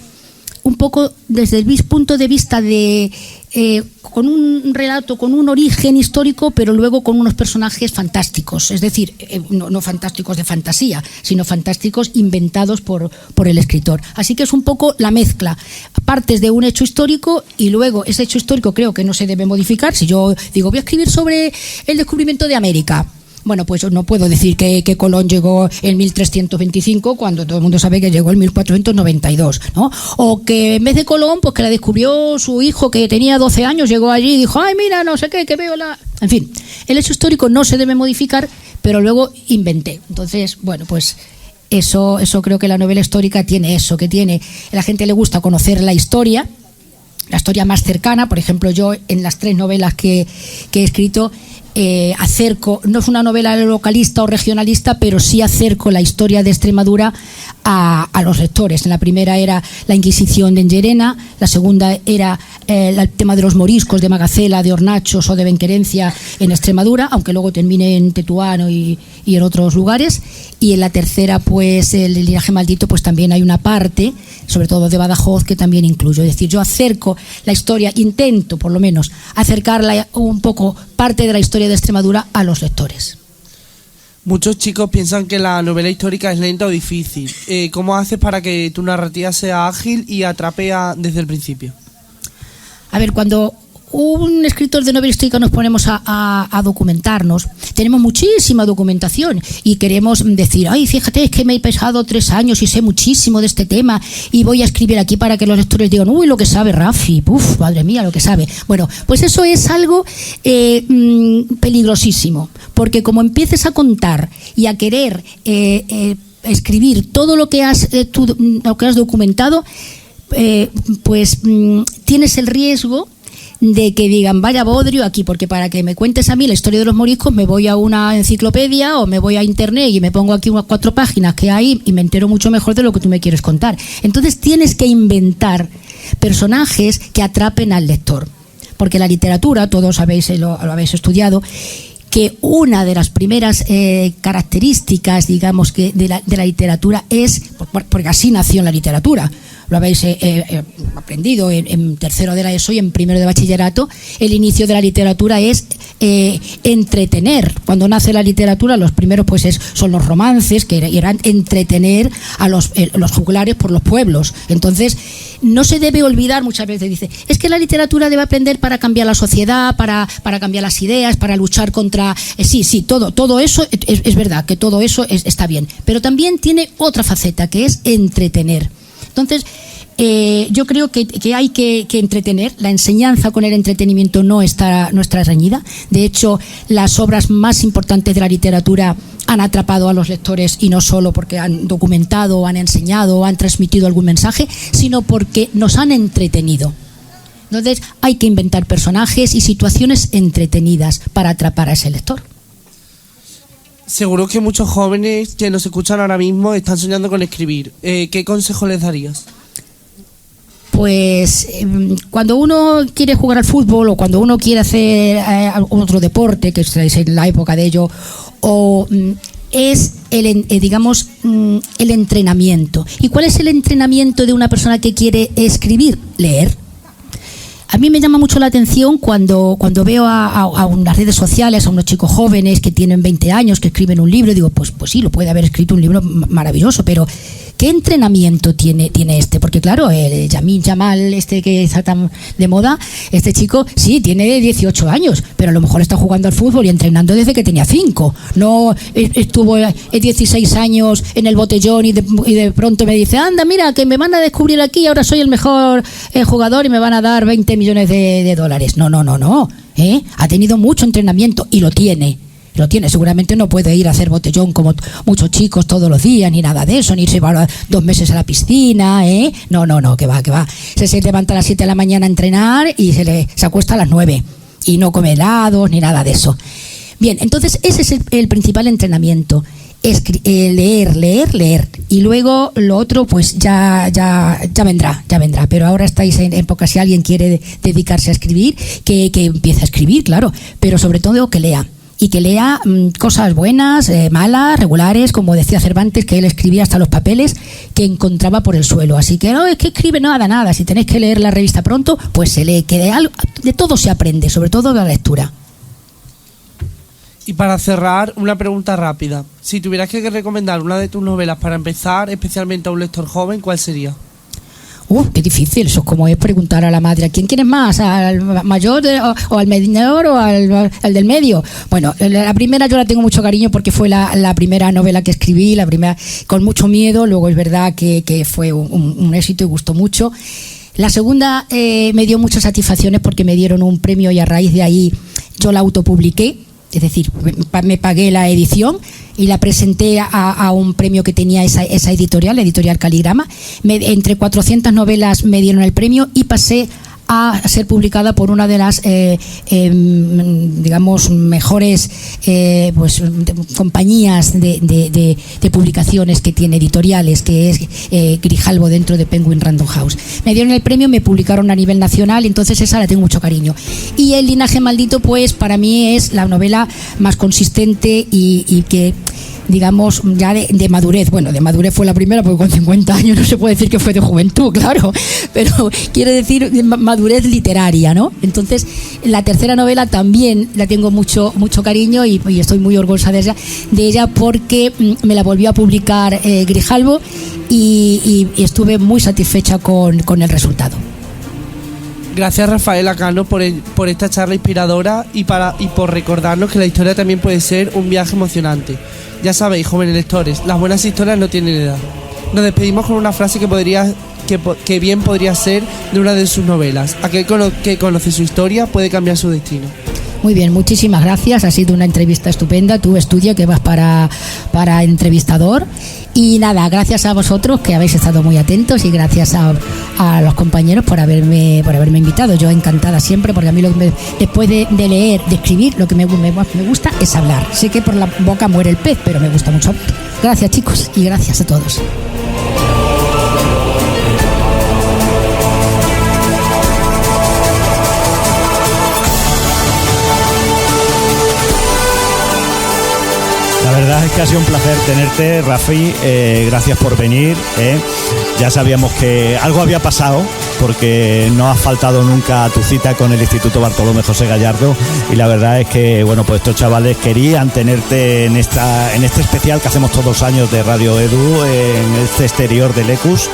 un poco desde el punto de vista de con un relato, con un origen histórico, pero luego con unos personajes fantásticos, es decir, no fantásticos de fantasía, sino fantásticos inventados por el escritor. Así que es un poco la mezcla, partes de un hecho histórico y luego ese hecho histórico creo que no se debe modificar. Si yo digo voy a escribir sobre el descubrimiento de América, bueno, pues no puedo decir que Colón llegó en 1325 cuando todo el mundo sabe que llegó en 1492, ¿no? O que en vez de Colón, pues que la descubrió su hijo que tenía 12 años, llegó allí y dijo, ay, mira, no sé qué, que veo la... En fin, el hecho histórico no se debe modificar, pero luego inventé. Entonces, bueno, pues eso creo que la novela histórica tiene eso, que tiene... A la gente le gusta conocer la historia más cercana. Por ejemplo, yo en las 3 novelas que he escrito... acerco, no es una novela localista o regionalista, pero sí acerco la historia de Extremadura a los lectores. En la primera era la Inquisición de Llerena, la segunda era el tema de los moriscos de Magacela, de Hornachos o de Benquerencia en Extremadura, aunque luego termine en Tetuán y en otros lugares, y en la tercera, pues el linaje maldito, pues también hay una parte, sobre todo de Badajoz, que también incluyo. Es decir, yo acerco la historia, intento por lo menos acercarla un poco, parte de la historia de Extremadura a los lectores. Muchos chicos piensan que la novela histórica es lenta o difícil. ¿Cómo haces para que tu narrativa sea ágil y atrape desde el principio? A ver, cuando un escritor de novela histórica nos ponemos a documentarnos, tenemos muchísima documentación y queremos decir, ay, fíjate, es que me he pesado 3 años y sé muchísimo de este tema y voy a escribir aquí para que los lectores digan, uy, lo que sabe Rafi, uf, madre mía, lo que sabe. Bueno, pues eso es algo peligrosísimo, porque como empieces a contar y a querer escribir todo lo que has documentado, pues tienes el riesgo de que digan, vaya bodrio aquí, porque para que me cuentes a mí la historia de los moriscos me voy a una enciclopedia o me voy a internet y me pongo aquí unas 4 páginas que hay y me entero mucho mejor de lo que tú me quieres contar. Entonces tienes que inventar personajes que atrapen al lector, porque la literatura, todos lo habéis estudiado, que una de las primeras características, digamos, que de la literatura es, porque así nació la literatura, lo habéis aprendido en tercero de la ESO y en primero de bachillerato, el inicio de la literatura es entretener. Cuando nace la literatura, los primeros pues son los romances, que eran entretener a los juglares por los pueblos. Entonces, no se debe olvidar, muchas veces dice, es que la literatura debe aprender para cambiar la sociedad, para cambiar las ideas, para luchar contra... sí, todo eso es verdad, que todo eso está bien, pero también tiene otra faceta, que es entretener. Entonces, yo creo que hay que entretener. La enseñanza con el entretenimiento no está reñida. De hecho, las obras más importantes de la literatura han atrapado a los lectores, y no solo porque han documentado, han enseñado, han transmitido algún mensaje, sino porque nos han entretenido. Entonces, hay que inventar personajes y situaciones entretenidas para atrapar a ese lector. Seguro que muchos jóvenes que nos escuchan ahora mismo están soñando con escribir. ¿Qué consejo les darías? Pues cuando uno quiere jugar al fútbol o cuando uno quiere hacer otro deporte, que es en la época de ello, es el entrenamiento. ¿Y cuál es el entrenamiento de una persona que quiere escribir? Leer. A mí me llama mucho la atención cuando veo a unas redes sociales a unos chicos jóvenes que tienen 20 años, que escriben un libro, y digo, pues sí, lo puede haber escrito un libro maravilloso, pero ¿qué entrenamiento tiene este? Porque claro, el Yamin Yamal, que está tan de moda, este chico, sí, tiene 18 años, pero a lo mejor está jugando al fútbol y entrenando desde que tenía 5. No estuvo 16 años en el botellón y de pronto me dice, anda, mira, que me van a descubrir aquí, ahora soy el mejor jugador y me van a dar 20 millones de dólares. No. Ha tenido mucho entrenamiento y lo tiene. lo tiene. Seguramente no puede ir a hacer botellón como muchos chicos todos los días, ni nada de eso, ni irse 2 meses a la piscina, ¿eh? No, que va. Se levanta a las 7 de la mañana a entrenar y se acuesta a las 9 y no come helados ni nada de eso. Bien, entonces ese es el principal entrenamiento. Leer, y luego lo otro pues ya vendrá, pero ahora estáis en época, si alguien quiere dedicarse a escribir, que empiece a escribir, claro, pero sobre todo que lea, y que lea cosas buenas, malas, regulares, como decía Cervantes, que él escribía hasta los papeles que encontraba por el suelo. Así que no, es que escribe nada, si tenéis que leer la revista pronto, pues se lee, que de todo se aprende, sobre todo de la lectura. Y para cerrar, una pregunta rápida. Si tuvieras que recomendar una de tus novelas para empezar, especialmente a un lector joven, ¿cuál sería? Qué difícil, eso es como es preguntar a la madre, ¿a quién quieres más? ¿Al mayor o al menor o al del medio? Bueno, la primera yo la tengo mucho cariño porque fue la primera novela que escribí, la primera con mucho miedo, luego es verdad que fue un éxito y gustó mucho. La segunda me dio muchas satisfacciones porque me dieron un premio y a raíz de ahí yo la autopubliqué. Es decir, me pagué la edición y la presenté a un premio que tenía esa editorial, la editorial Caligrama. Entre 400 novelas me dieron el premio y pasé a ser publicada por una de las digamos mejores compañías de publicaciones que tiene editoriales, que es Grijalbo, dentro de Penguin Random House. Me dieron el premio, me publicaron a nivel nacional, entonces esa la tengo mucho cariño. Y El linaje maldito, pues para mí es la novela más consistente y que, digamos, ya de madurez. Bueno, de madurez fue la primera porque con 50 años no se puede decir que fue de juventud, claro, pero quiere decir madurez literaria, ¿no? Entonces, la tercera novela también la tengo mucho cariño y estoy muy orgullosa de ella porque me la volvió a publicar Grijalbo y estuve muy satisfecha con el resultado. Gracias, Rafaela Cano, por esta charla inspiradora y por recordarnos que la historia también puede ser un viaje emocionante. Ya sabéis, jóvenes lectores, las buenas historias no tienen edad. Nos despedimos con una frase que bien podría ser de una de sus novelas. Aquel que conoce su historia puede cambiar su destino. Muy bien, muchísimas gracias. Ha sido una entrevista estupenda. Tú estudia, que vas para entrevistador. Y nada, gracias a vosotros que habéis estado muy atentos y gracias a los compañeros por haberme invitado. Yo encantada siempre, porque a mí después de leer, de escribir, lo que me gusta es hablar. Sé que por la boca muere el pez, pero me gusta mucho hablar. Gracias, chicos, y gracias a todos. La verdad es que ha sido un placer tenerte, Rafi. Gracias por venir. Ya sabíamos que algo había pasado, porque no has faltado nunca a tu cita con el Instituto Bartolomé José Gallardo, y la verdad es que bueno, pues estos chavales querían tenerte en este especial que hacemos todos los años de Radio Edu, en este exterior del ECUS.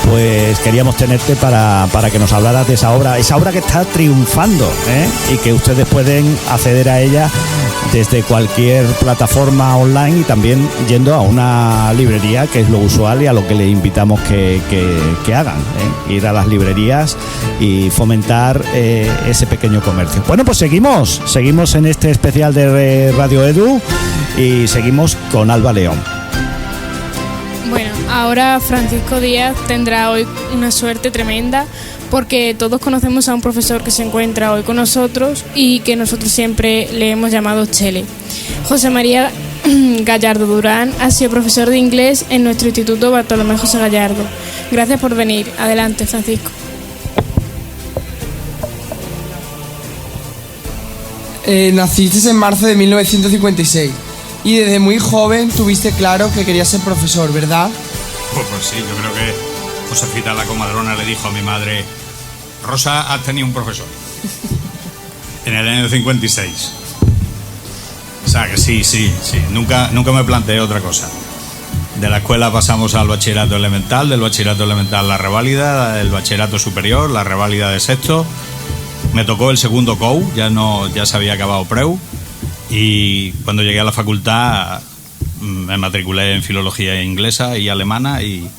Pues queríamos tenerte para que nos hablaras de esa obra que está triunfando, y que ustedes pueden acceder a ella desde cualquier plataforma online y también yendo a una librería, que es lo usual y a lo que le invitamos que hagan, ir a las librerías y fomentar ese pequeño comercio. Bueno, pues seguimos en este especial de Radio Edu y seguimos con Alba León. Bueno, ahora Francisco Díaz tendrá hoy una suerte tremenda, porque todos conocemos a un profesor que se encuentra hoy con nosotros y que nosotros siempre le hemos llamado Chele. José María Gallardo Durán ha sido profesor de inglés en nuestro Instituto Bartolomé José Gallardo. Gracias por venir. Adelante, Francisco. Naciste en marzo de 1956 y desde muy joven tuviste claro que querías ser profesor, ¿verdad? Pues sí, yo creo que Josefita la comadrona le dijo a mi madre: Rosa, has tenido un profesor. En el año 56. O sea que sí. Nunca me planteé otra cosa. De la escuela pasamos al bachillerato elemental, del bachillerato elemental la reválida, del bachillerato superior, la reválida de sexto. Me tocó el segundo COU, ya se había acabado PREU. Y cuando llegué a la facultad me matriculé en filología inglesa y alemana y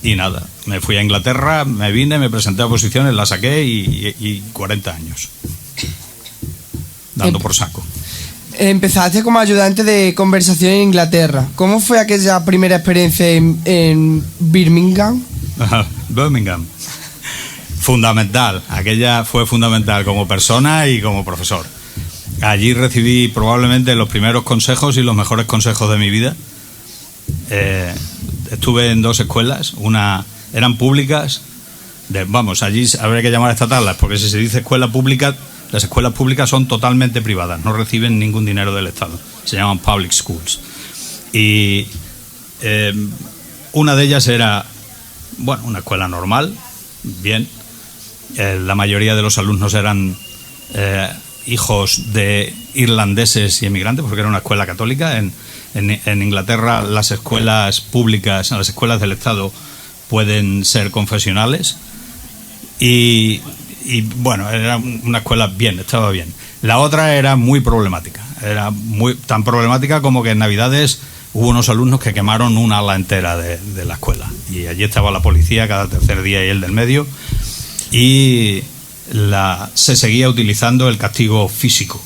nada, me fui a Inglaterra, me vine, me presenté a oposiciones, la saqué y 40 años dando por saco. empezaste como ayudante de conversación en Inglaterra. ¿Cómo fue aquella primera experiencia en Birmingham? Birmingham. Fundamental. Aquella fue fundamental como persona y como profesor. Allí recibí probablemente los primeros consejos y los mejores consejos de mi vida. Estuve en 2 escuelas. Una eran públicas. Allí habría que llamar estatal, porque si se dice escuela pública, las escuelas públicas son totalmente privadas, no reciben ningún dinero del Estado, se llaman public schools. Y una de ellas era, una escuela normal, bien. La mayoría de los alumnos eran hijos de irlandeses y emigrantes, porque era una escuela católica. En Inglaterra las escuelas públicas, las escuelas del Estado pueden ser confesionales. Y era una escuela bien, estaba bien. La otra era muy problemática. Era tan problemática como que en Navidades hubo unos alumnos que quemaron un ala entera de la escuela. Y allí estaba la policía cada tercer día y el del medio. Y se seguía utilizando el castigo físico.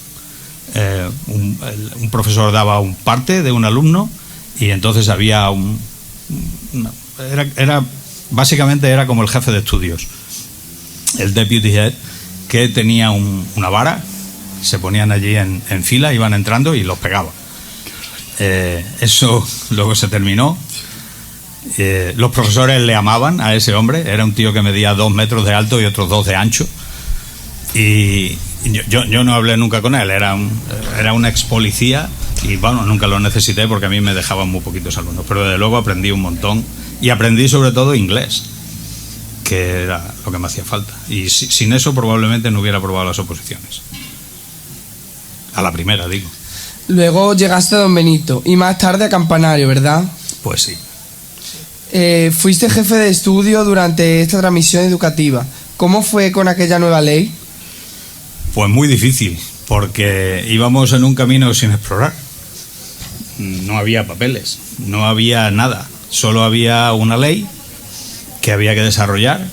Un profesor daba un parte de un alumno y entonces había básicamente era como el jefe de estudios, el deputy head, que tenía una vara, se ponían allí en fila, iban entrando y los pegaba. Eso luego se terminó. Los profesores le amaban a ese hombre, era un tío que medía 2 metros de alto y otros 2 de ancho. Y yo no hablé nunca con él, era un ex policía y nunca lo necesité porque a mí me dejaban muy poquitos alumnos, pero desde luego aprendí un montón y aprendí sobre todo inglés, que era lo que me hacía falta, y sin eso probablemente no hubiera aprobado las oposiciones a la primera, digo. Luego llegaste a Don Benito y más tarde a Campanario, ¿verdad? Pues sí. Fuiste jefe de estudio durante esta transmisión educativa. ¿Cómo fue con aquella nueva ley? Pues muy difícil, porque íbamos en un camino sin explorar. No había papeles, no había nada, solo había una ley que había que desarrollar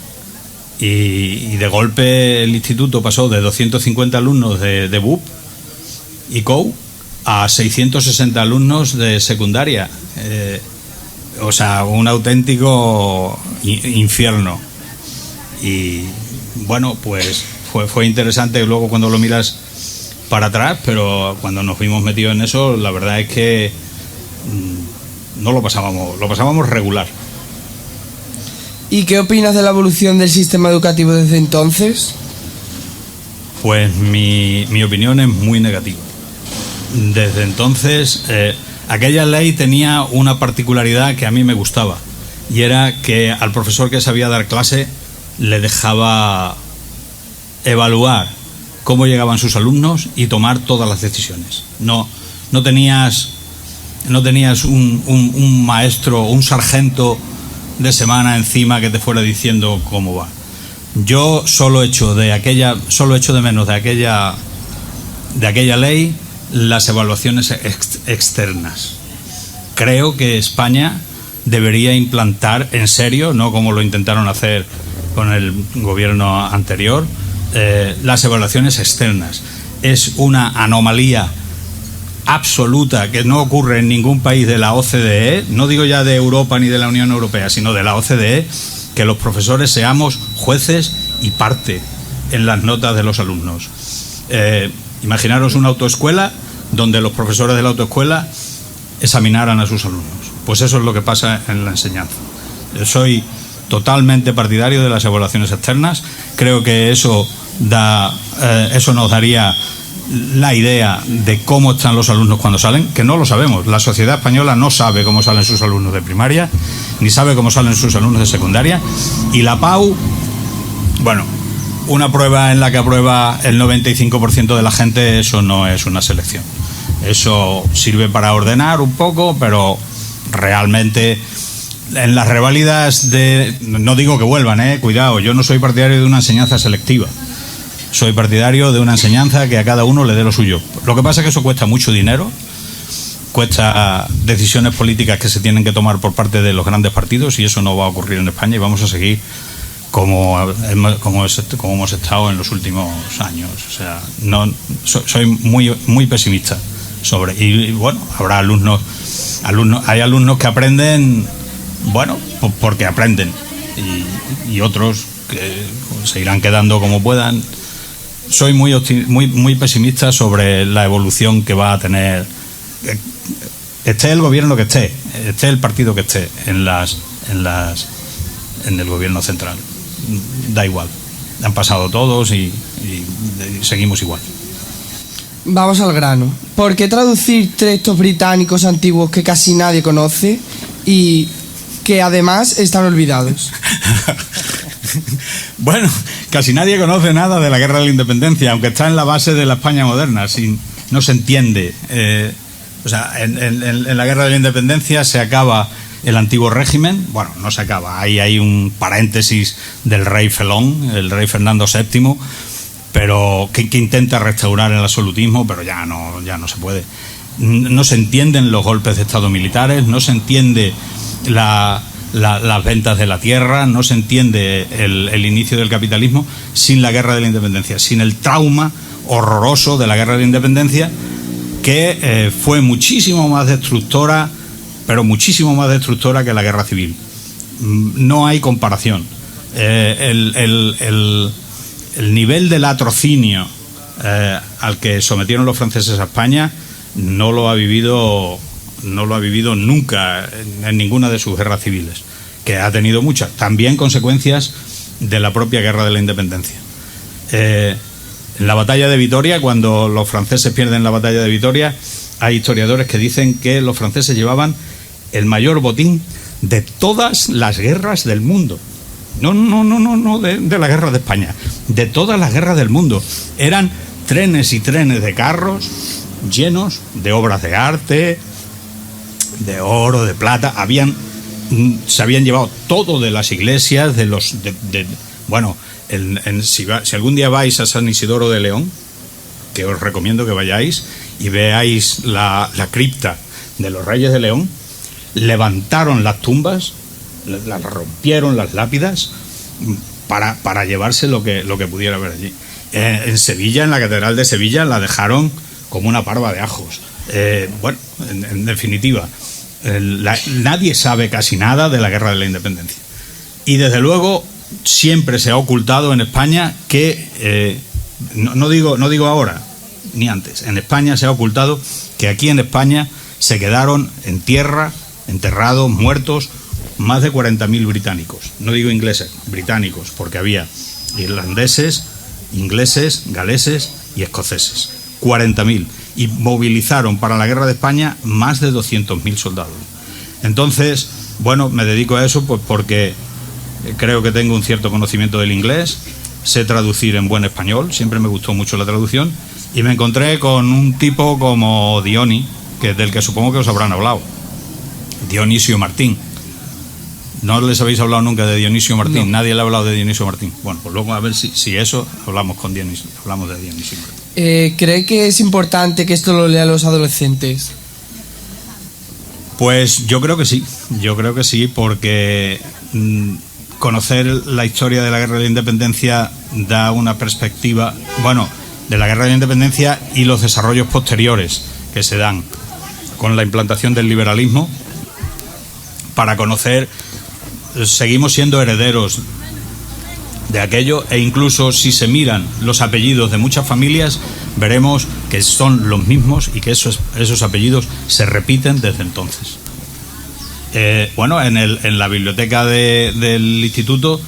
y de golpe el instituto pasó de 250 alumnos de BUP y COU a 660 alumnos de secundaria. Un auténtico infierno. Y pues fue interesante luego cuando lo miras para atrás, pero cuando nos vimos metidos en eso, la verdad es que no lo pasábamos regular. ¿Y qué opinas de la evolución del sistema educativo desde entonces? Pues mi opinión es muy negativa. Desde entonces, aquella ley tenía una particularidad que a mí me gustaba, y era que al profesor que sabía dar clase le dejaba evaluar cómo llegaban sus alumnos y tomar todas las decisiones. No tenías un maestro, un sargento de semana encima que te fuera diciendo cómo va. Yo solo echo de menos de aquella ley las evaluaciones externas. Creo que España debería implantar en serio, no como lo intentaron hacer con el gobierno anterior, las evaluaciones externas. Es una anomalía absoluta que no ocurre en ningún país de la OCDE, no digo ya de Europa ni de la Unión Europea, sino de la OCDE, que los profesores seamos jueces y parte en las notas de los alumnos. Imaginaros una autoescuela donde los profesores de la autoescuela examinaran a sus alumnos. Pues eso es lo que pasa en la enseñanza. Yo soy totalmente partidario de las evaluaciones externas. Creo que eso nos daría la idea de cómo están los alumnos cuando salen, que no lo sabemos. La sociedad española no sabe cómo salen sus alumnos de primaria, ni sabe cómo salen sus alumnos de secundaria. Y la PAU, una prueba en la que aprueba el 95% de la gente, eso no es una selección. Eso sirve para ordenar un poco, pero realmente en las reválidas no digo que vuelvan, cuidado, yo no soy partidario de una enseñanza selectiva. Soy partidario de una enseñanza que a cada uno le dé lo suyo. Lo que pasa es que eso cuesta mucho dinero, cuesta decisiones políticas que se tienen que tomar por parte de los grandes partidos, y eso no va a ocurrir en España, y vamos a seguir como hemos estado en los últimos años. O sea, soy muy, muy pesimista y bueno, habrá hay alumnos que aprenden, bueno, porque aprenden, y otros que se irán quedando como puedan. Soy muy pesimista sobre la evolución que va a tener, esté el gobierno que esté el partido que esté en el gobierno central. Da igual, han pasado todos y seguimos igual. Vamos al grano. ¿Por qué traducir textos británicos antiguos que casi nadie conoce y que además están olvidados? Bueno, casi nadie conoce nada de la Guerra de la Independencia, aunque está en la base de la España moderna. No se entiende. En la Guerra de la Independencia se acaba el antiguo régimen. Bueno, no se acaba. Ahí hay un paréntesis del rey Felón, el rey Fernando VII, pero que intenta restaurar el absolutismo, pero ya no se puede. No se entienden los golpes de Estado militares, no se entiende las ventas de la tierra, no se entiende el inicio del capitalismo sin la Guerra de la Independencia, sin el trauma horroroso de la Guerra de la Independencia, que fue muchísimo más destructora, pero muchísimo más destructora que la Guerra Civil. No hay comparación. El nivel de latrocinio al que sometieron los franceses a España no lo ha vivido nunca en ninguna de sus guerras civiles, que ha tenido muchas, también consecuencias de la propia Guerra de la Independencia. En la batalla de Vitoria, cuando los franceses pierden la batalla de Vitoria, hay historiadores que dicen que los franceses llevaban el mayor botín de todas las guerras del mundo. No de la guerra de España, de todas las guerras del mundo. Eran trenes y trenes de carros llenos de obras de arte, de oro, de plata. Se habían llevado todo de las iglesias, si algún día vais a San Isidoro de León, que os recomiendo que vayáis y veáis la cripta de los Reyes de León, levantaron las tumbas, las rompieron las lápidas para llevarse lo que pudiera haber allí. En Sevilla, en la Catedral de Sevilla, la dejaron como una parva de ajos. En definitiva, nadie sabe casi nada de la Guerra de la Independencia. Y desde luego siempre se ha ocultado en España que, no digo ahora ni antes, en España se ha ocultado que aquí en España se quedaron en tierra, enterrados, muertos, más de 40.000 británicos. No digo ingleses, británicos, porque había irlandeses, ingleses, galeses y escoceses. 40.000. Y movilizaron para la Guerra de España más de 200.000 soldados. Entonces, bueno, me dedico a eso pues porque creo que tengo un cierto conocimiento del inglés, sé traducir en buen español, siempre me gustó mucho la traducción, y me encontré con un tipo como Dioni, del que supongo que os habrán hablado, Dionisio Martín. ¿No les habéis hablado nunca de Dionisio Martín? No. Nadie le ha hablado de Dionisio Martín. Bueno, pues luego a ver si eso hablamos de Dionisio Martín. ¿Cree que es importante que esto lo lean los adolescentes? Pues yo creo que sí, porque conocer la historia de la Guerra de la Independencia da una perspectiva, de la Guerra de la Independencia y los desarrollos posteriores que se dan con la implantación del liberalismo, para conocer, seguimos siendo herederos de aquello, e incluso si se miran los apellidos de muchas familias, veremos que son los mismos y que esos apellidos se repiten desde entonces. En la biblioteca del instituto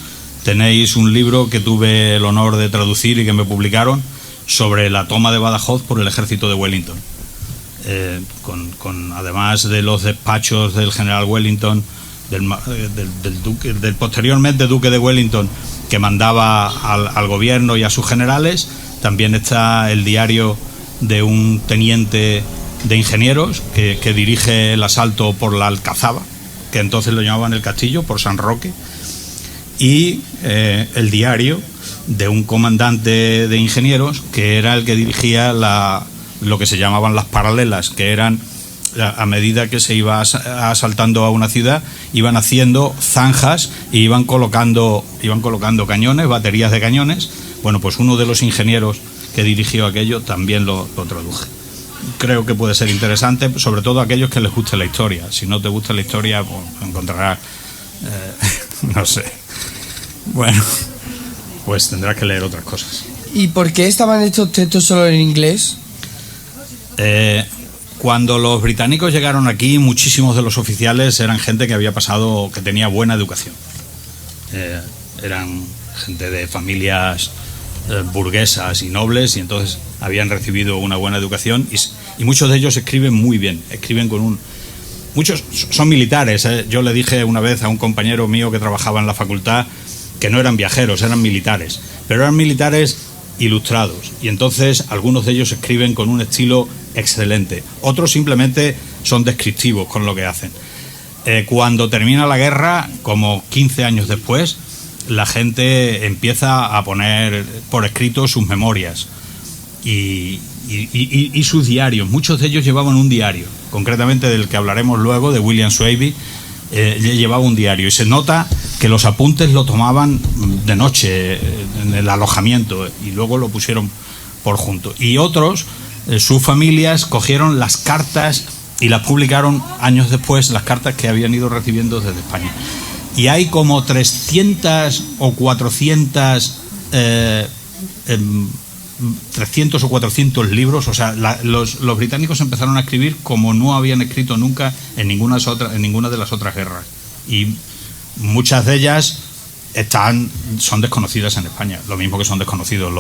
tenéis un libro que tuve el honor de traducir y que me publicaron sobre la toma de Badajoz por el ejército de Wellington, además de los despachos del general Wellington, del posteriormente duque de Wellington, que mandaba al gobierno y a sus generales. También está el diario de un teniente de ingenieros que dirige el asalto por la Alcazaba, que entonces lo llamaban el Castillo, por San Roque, y el diario de un comandante de ingenieros que era el que dirigía lo que se llamaban las paralelas, que eran, a medida que se iba asaltando a una ciudad, iban haciendo zanjas y iban colocando cañones, baterías de cañones. Bueno, pues uno de los ingenieros que dirigió aquello también lo traduje. creo que puede ser interesante, sobre todo a aquellos que les guste la historia. Si no te gusta la historia, pues encontrarás, no sé. Bueno, pues tendrás que leer otras cosas. ¿Y por qué estaban estos textos solo en inglés? Cuando los británicos llegaron aquí, muchísimos de los oficiales eran gente que había pasado, que tenía buena educación. Eran gente de familias burguesas y nobles, y entonces habían recibido una buena educación, y muchos de ellos escriben muy bien, escriben con un... Muchos son militares. Yo le dije una vez a un compañero mío que trabajaba en la facultad que no eran viajeros, eran militares, pero eran militares ilustrados, y entonces algunos de ellos escriben con un estilo excelente, otros simplemente son descriptivos con lo que hacen. Cuando termina la guerra, como 15 años después, la gente empieza a poner por escrito sus memorias y sus diarios. Muchos de ellos llevaban un diario, concretamente del que hablaremos luego, de William Swaby. Llevaba un diario, y se nota que los apuntes lo tomaban de noche en el alojamiento, y luego lo pusieron por junto. Y otros, sus familias cogieron las cartas y las publicaron años después, las cartas que habían ido recibiendo desde España. Y hay como 300 o 400 300 o 400 libros. O sea, los británicos empezaron a escribir como no habían escrito nunca en ninguna de las otras guerras, y muchas de ellas son desconocidas en España, lo mismo que son desconocidos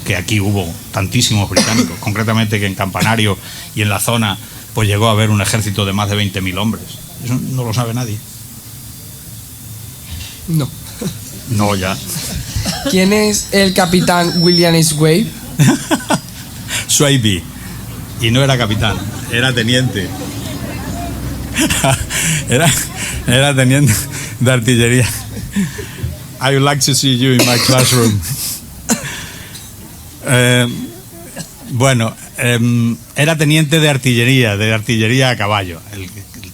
que aquí hubo tantísimos británicos, concretamente que en Campanario y en la zona pues llegó a haber un ejército de más de 20.000 hombres. Eso no lo sabe nadie. No. No, ya. ¿Quién es el capitán William Swaby? Swaby. Y no era capitán, era teniente. Era teniente de artillería. I would like to see you in my classroom. Era teniente de artillería a caballo. El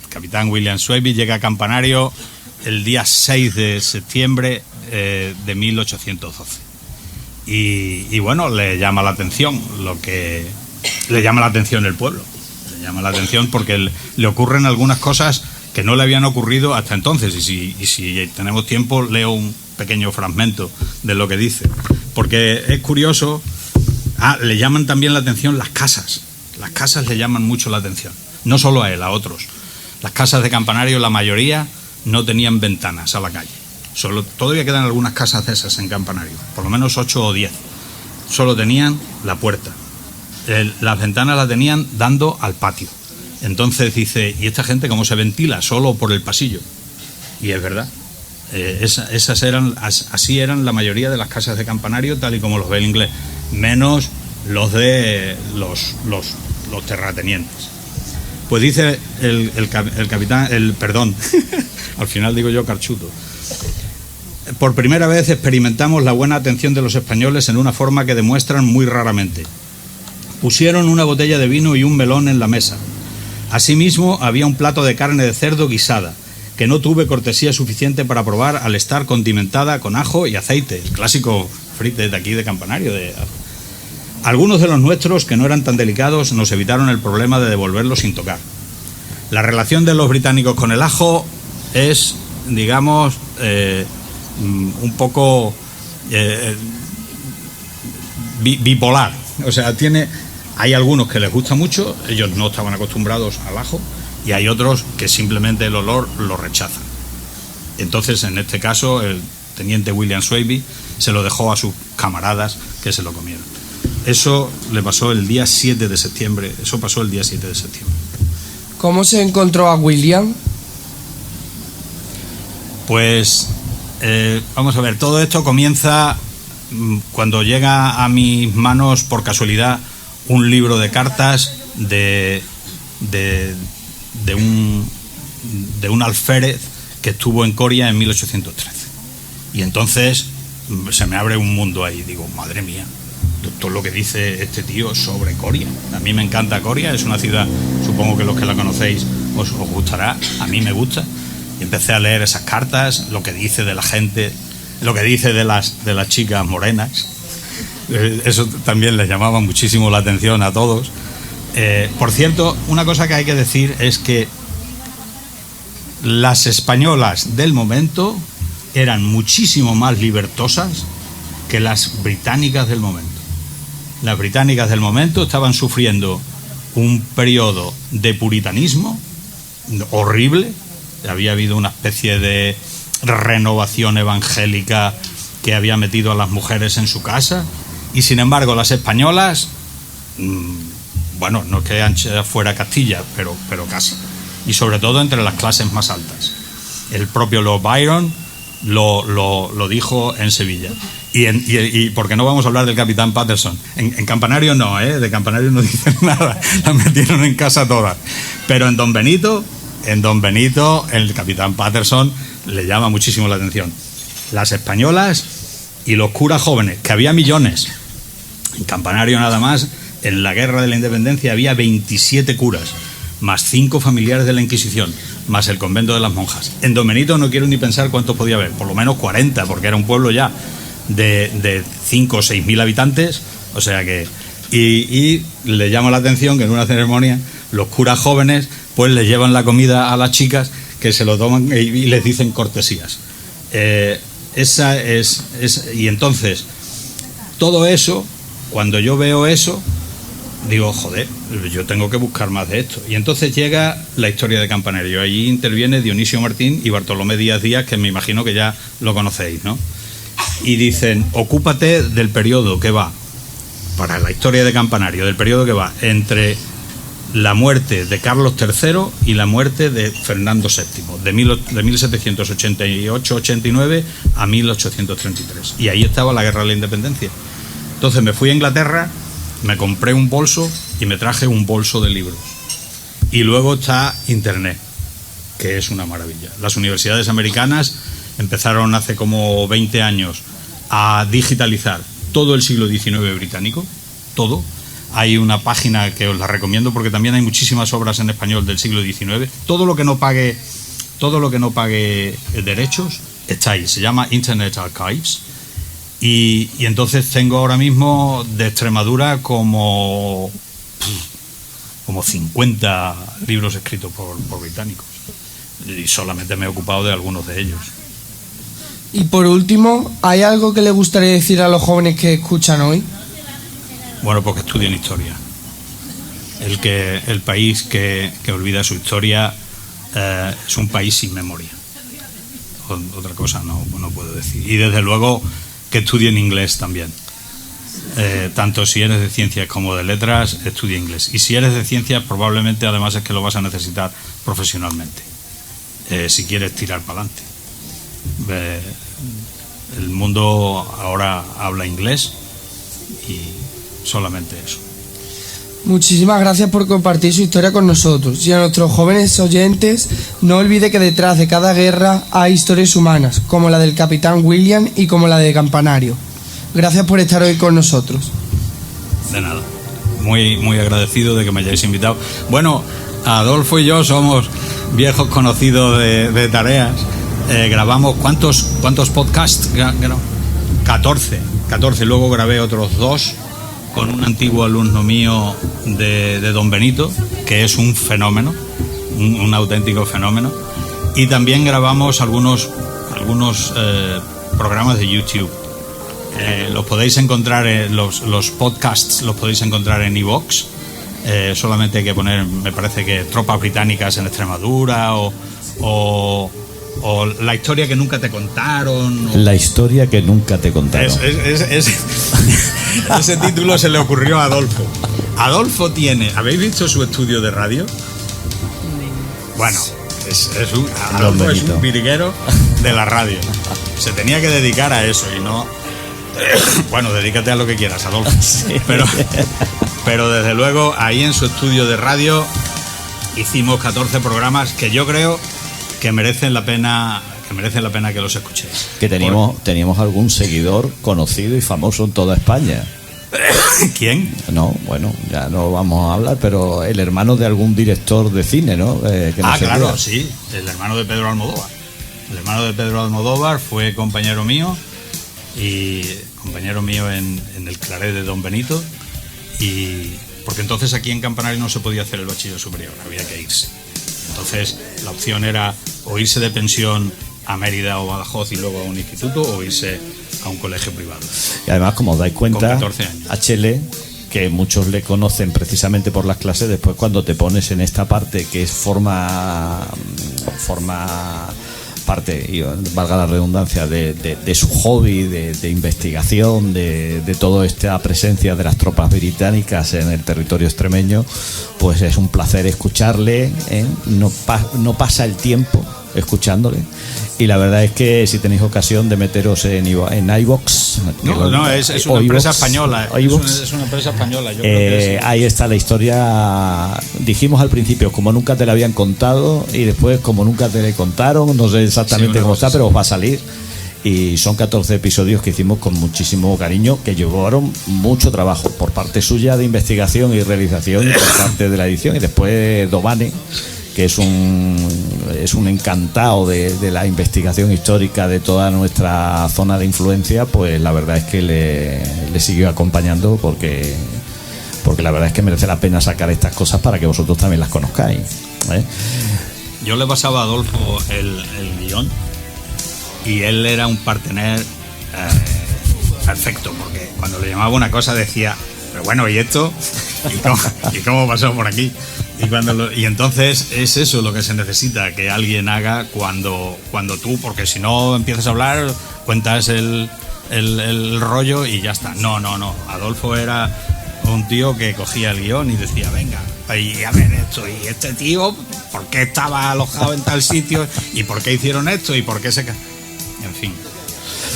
capitán William Swaby llega a Campanario el día 6 de septiembre de 1812. Y bueno, le llama la atención el pueblo. Le llama la atención porque le ocurren algunas cosas que no le habían ocurrido hasta entonces. Y si tenemos tiempo, leo un pequeño fragmento de lo que dice. Porque es curioso. Le llaman también la atención las casas. Las casas le llaman mucho la atención. No solo a él, a otros. Las casas de Campanario, la mayoría, no tenían ventanas a la calle. Todavía quedan algunas casas de esas en Campanario, por lo menos 8 o 10. Solo tenían la puerta. Las ventanas las tenían dando al patio. Entonces dice, ¿y esta gente cómo se ventila? Solo por el pasillo. Y es verdad. Así eran la mayoría de las casas de Campanario, tal y como los ve el inglés, menos los de los terratenientes. Pues dice el capitán, perdón, al final digo yo Carchuto. Por primera vez experimentamos la buena atención de los españoles en una forma que demuestran muy raramente. Pusieron una botella de vino y un melón en la mesa. Asimismo, había un plato de carne de cerdo guisada, que no tuve cortesía suficiente para probar al estar condimentada con ajo y aceite, el clásico frite de aquí de Campanario. Algunos de los nuestros, que no eran tan delicados, nos evitaron el problema de devolverlo sin tocar. La relación de los británicos con el ajo es, digamos, un poco bipolar. O sea, hay algunos que les gusta mucho, ellos no estaban acostumbrados al ajo, y hay otros que simplemente el olor lo rechazan. Entonces, en este caso, el teniente William Swaby se lo dejó a sus camaradas que se lo comieron. Eso le pasó el día 7 de septiembre. Eso pasó el día 7 de septiembre. ¿Cómo se encontró a William? Pues, vamos a ver, todo esto comienza cuando llega a mis manos, por casualidad, un libro de cartas de un alférez que estuvo en Coria en 1813. Y entonces se me abre un mundo ahí. Digo, madre mía, todo lo que dice este tío sobre Coria. A mí me encanta Coria, es una ciudad, supongo que los que la conocéis os gustará, a mí me gusta. Y empecé a leer esas cartas, lo que dice de la gente, lo que dice de las chicas morenas. Eso también les llamaba muchísimo la atención a todos. Por cierto, una cosa que hay que decir es que las españolas del momento eran muchísimo más libertosas que las británicas del momento. Las británicas del momento estaban sufriendo un periodo de puritanismo horrible. Había habido una especie de renovación evangélica que había metido a las mujeres en su casa, y sin embargo las españolas, bueno, no es que ancha fuera Castilla, pero casi, y sobre todo entre las clases más altas. El propio Lord Byron lo dijo en Sevilla. Y porque no vamos a hablar del capitán Patterson. En Campanario no, de Campanario no dicen nada, las metieron en casa todas. Pero en Don Benito, el capitán Patterson le llama muchísimo la atención. Las españolas y los curas jóvenes, que había millones. En Campanario nada más, en la Guerra de la Independencia había 27 curas, más 5 familiares de la Inquisición, más el convento de las monjas. En Don Benito no quiero ni pensar cuántos podía haber, por lo menos 40, porque era un pueblo ya de 5 o 6 mil habitantes, o sea que... Y le llama la atención que en una ceremonia los curas jóvenes pues les llevan la comida a las chicas, que se lo toman y les dicen cortesías. Y entonces, todo eso, cuando yo veo eso, digo, joder, yo tengo que buscar más de esto. Y entonces llega la historia de Campanario. Allí interviene Dionisio Martín y Bartolomé Díaz Díaz, que me imagino que ya lo conocéis, ¿no? Y dicen, ocúpate del periodo que va, para la historia de Campanario, del periodo que va entre la muerte de Carlos III y la muerte de Fernando VII, de 1788-89 a 1833. Y ahí estaba la Guerra de la Independencia. Entonces me fui a Inglaterra, me compré un bolso y me traje un bolso de libros. Y luego está Internet, que es una maravilla. Las universidades americanas empezaron hace como 20 años a digitalizar todo el siglo XIX británico, todo. Hay una página que os la recomiendo porque también hay muchísimas obras en español del siglo XIX. Todo lo que no pague derechos está ahí. Se llama Internet Archives. Y entonces tengo ahora mismo de Extremadura como 50 libros escritos por británicos. Y solamente me he ocupado de algunos de ellos. Y por último, ¿hay algo que le gustaría decir a los jóvenes que escuchan hoy? Bueno, porque estudien historia. El país que olvida su historia es un país sin memoria. Otra cosa no puedo decir. Y desde luego que estudien inglés también. Tanto si eres de ciencias como de letras, estudia inglés. Y si eres de ciencias, probablemente además es que lo vas a necesitar profesionalmente, si quieres tirar para adelante. El mundo ahora habla inglés y solamente eso. Muchísimas gracias por compartir su historia con nosotros. Y a nuestros jóvenes oyentes, no olvide que detrás de cada guerra hay historias humanas, como la del capitán William y como la de Campanario. Gracias por estar hoy con nosotros. De nada. Muy, muy agradecido de que me hayáis invitado. Bueno, Adolfo y yo somos viejos conocidos de tareas. Grabamos, ¿cuántos podcasts? 14. Luego grabé otros 2 con un antiguo alumno mío de Don Benito, que es un fenómeno, un auténtico fenómeno. Y también grabamos algunos programas de YouTube. Los podéis encontrar, los podcasts los podéis encontrar en iVoox. Solamente hay que poner, me parece que Tropas Británicas en Extremadura o La historia que nunca te contaron. La historia que nunca te contaron. Ese título se le ocurrió a Adolfo. Adolfo ¿habéis visto su estudio de radio? Bueno, Adolfo es un virguero de la radio. Se tenía que dedicar a eso y no... Bueno, dedícate a lo que quieras, Adolfo. Sí. Pero desde luego ahí en su estudio de radio hicimos 14 programas que yo creo que merecen la pena que los escuchéis. Que teníamos algún seguidor conocido y famoso en toda España. ¿Quién? No, bueno, ya no vamos a hablar, pero el hermano de algún director de cine, ¿no? Claro, sí, el hermano de Pedro Almodóvar. El hermano de Pedro Almodóvar fue compañero mío en el Claret de Don Benito y porque entonces aquí en Campanario no se podía hacer el bachiller superior, había que irse. Entonces la opción era o irse de pensión a Mérida o Badajoz y luego a un instituto, o irse a un colegio privado. Y además, como os dais cuenta, con 14 años. a Chele, que muchos le conocen precisamente por las clases, después cuando te pones en esta parte que es forma parte, y valga la redundancia, de su hobby, de investigación, de toda esta presencia de las tropas británicas en el territorio extremeño, pues es un placer escucharle, ¿eh? No pasa el tiempo escuchándole, y la verdad es que si tenéis ocasión de meteros en iVoox, es una empresa española, es una empresa española, yo creo que sí. Ahí está la historia. Dijimos al principio como nunca te la habían contado, y después como nunca te la contaron, no sé exactamente cómo está, pero os va a salir. Y son 14 episodios que hicimos con muchísimo cariño, que llevaron mucho trabajo por parte suya de investigación y realización, y por parte de la edición, y después Dobane, que es un encantado de la investigación histórica de toda nuestra zona de influencia, pues la verdad es que le siguió acompañando, porque la verdad es que merece la pena sacar estas cosas para que vosotros también las conozcáis, ¿eh? Yo le pasaba a Adolfo el guión, y él era un partener perfecto, porque cuando le llamaba una cosa decía, pero bueno, ¿y esto? ¿Y cómo pasó por aquí? Y entonces es eso lo que se necesita, que alguien haga cuando tú, porque si no empiezas a hablar, cuentas el rollo y ya está. No. Adolfo era un tío que cogía el guión y decía, venga, y a ver esto, y este tío, ¿por qué estaba alojado en tal sitio? ¿Y por qué hicieron esto? ¿Y por qué se...? En fin.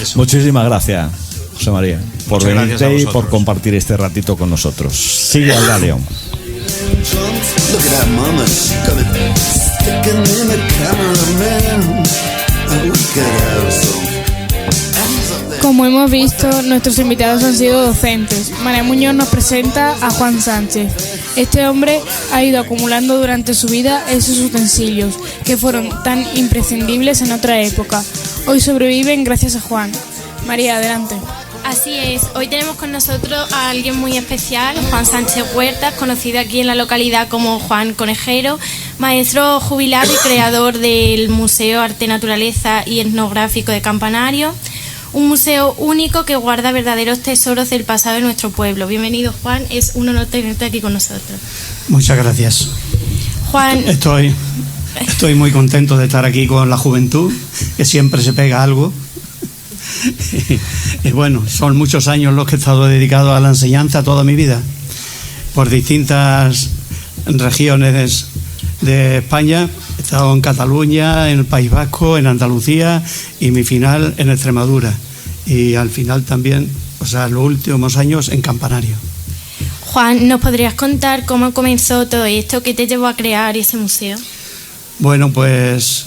Eso. Muchísimas gracias, José María, por venirte y por compartir este ratito con nosotros. Sigue Alba León. Look at that mama, got it sticking in the cameraman. Look at her so. Como hemos visto, nuestros invitados han sido docentes. María Muñoz nos presenta a Juan Sánchez. Este hombre ha ido acumulando durante su vida esos utensilios que fueron tan imprescindibles en otra época. Hoy sobreviven gracias a Juan. María, adelante. Así es, hoy tenemos con nosotros a alguien muy especial, Juan Sánchez Huertas, conocido aquí en la localidad como Juan Conejero, maestro jubilado y creador del Museo Arte, Naturaleza y Etnográfico de Campanario, un museo único que guarda verdaderos tesoros del pasado de nuestro pueblo. Bienvenido, Juan, es un honor tenerte aquí con nosotros. Muchas gracias. Juan, estoy muy contento de estar aquí con la juventud, que siempre se pega algo. Y bueno, son muchos años los que he estado dedicado a la enseñanza toda mi vida, por distintas regiones de España. He estado en Cataluña, en el País Vasco, en Andalucía, y mi final en Extremadura, y al final también, los últimos años en Campanario. Juan, ¿nos podrías contar cómo comenzó todo esto? ¿Qué te llevó a crear ese museo? Bueno, pues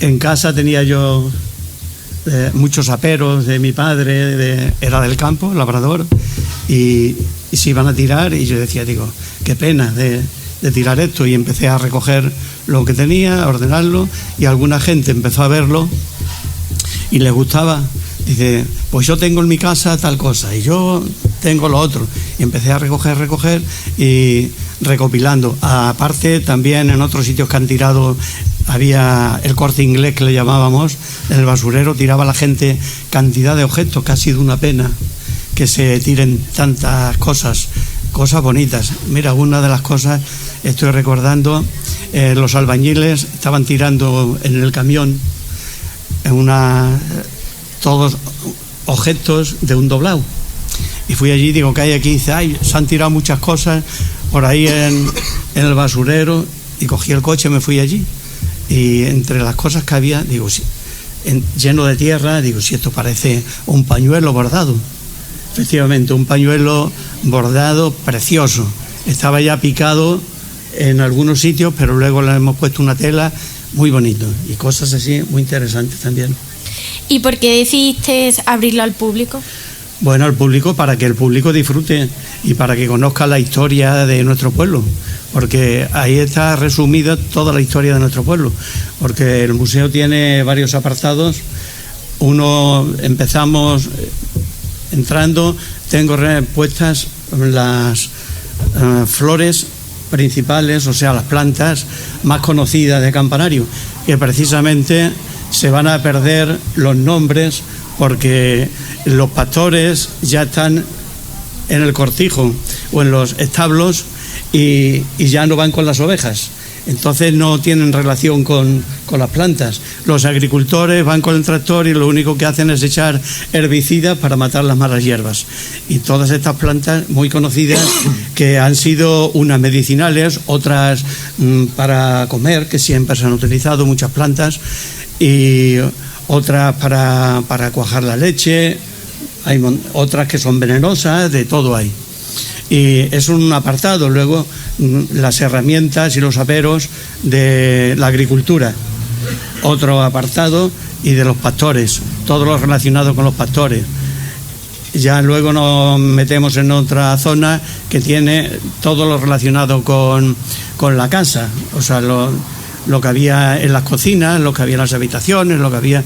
en casa tenía yo muchos aperos de mi padre, era del campo, labrador, y se iban a tirar, y yo decía, qué pena de tirar esto, y empecé a recoger lo que tenía, a ordenarlo, y alguna gente empezó a verlo y les gustaba. Dice, pues yo tengo en mi casa tal cosa y yo tengo lo otro, y empecé a recoger y recopilando. Aparte, también en otros sitios que han tirado, había el Corte Inglés, que le llamábamos, en el basurero tiraba la gente cantidad de objetos, que ha sido una pena que se tiren tantas cosas bonitas. Mira, una de las cosas, estoy recordando, los albañiles estaban tirando en el camión todos objetos de un doblado, y fui allí, ¿qué hay aquí? Dice, se han tirado muchas cosas por ahí en el basurero, y cogí el coche, me fui allí, y entre las cosas que había, lleno de tierra, si esto parece un pañuelo bordado. Efectivamente, un pañuelo bordado precioso. Estaba ya picado en algunos sitios, pero luego le hemos puesto una tela muy bonito, y cosas así muy interesantes también. ¿Y por qué decidiste abrirlo al público? Bueno, al público, para que el público disfrute y para que conozca la historia de nuestro pueblo, porque ahí está resumida toda la historia de nuestro pueblo, porque el museo tiene varios apartados. Uno, empezamos entrando, tengo puestas las flores principales, o sea, las plantas más conocidas de Campanario, que precisamente se van a perder los nombres porque los pastores ya están en el cortijo o en los establos y ya no van con las ovejas. Entonces no tienen relación con las plantas. Los agricultores van con el tractor y lo único que hacen es echar herbicidas para matar las malas hierbas. Y todas estas plantas muy conocidas que han sido unas medicinales, otras para comer, que siempre se han utilizado muchas plantas, y otras para cuajar la leche, hay otras que son venenosas, de todo hay. Y es un apartado. Luego las herramientas y los aperos de la agricultura, otro apartado, y de los pastores, todo lo relacionado con los pastores. Ya luego nos metemos en otra zona que tiene todo lo relacionado con la casa, o sea, lo que había en las cocinas, lo que había en las habitaciones, lo que había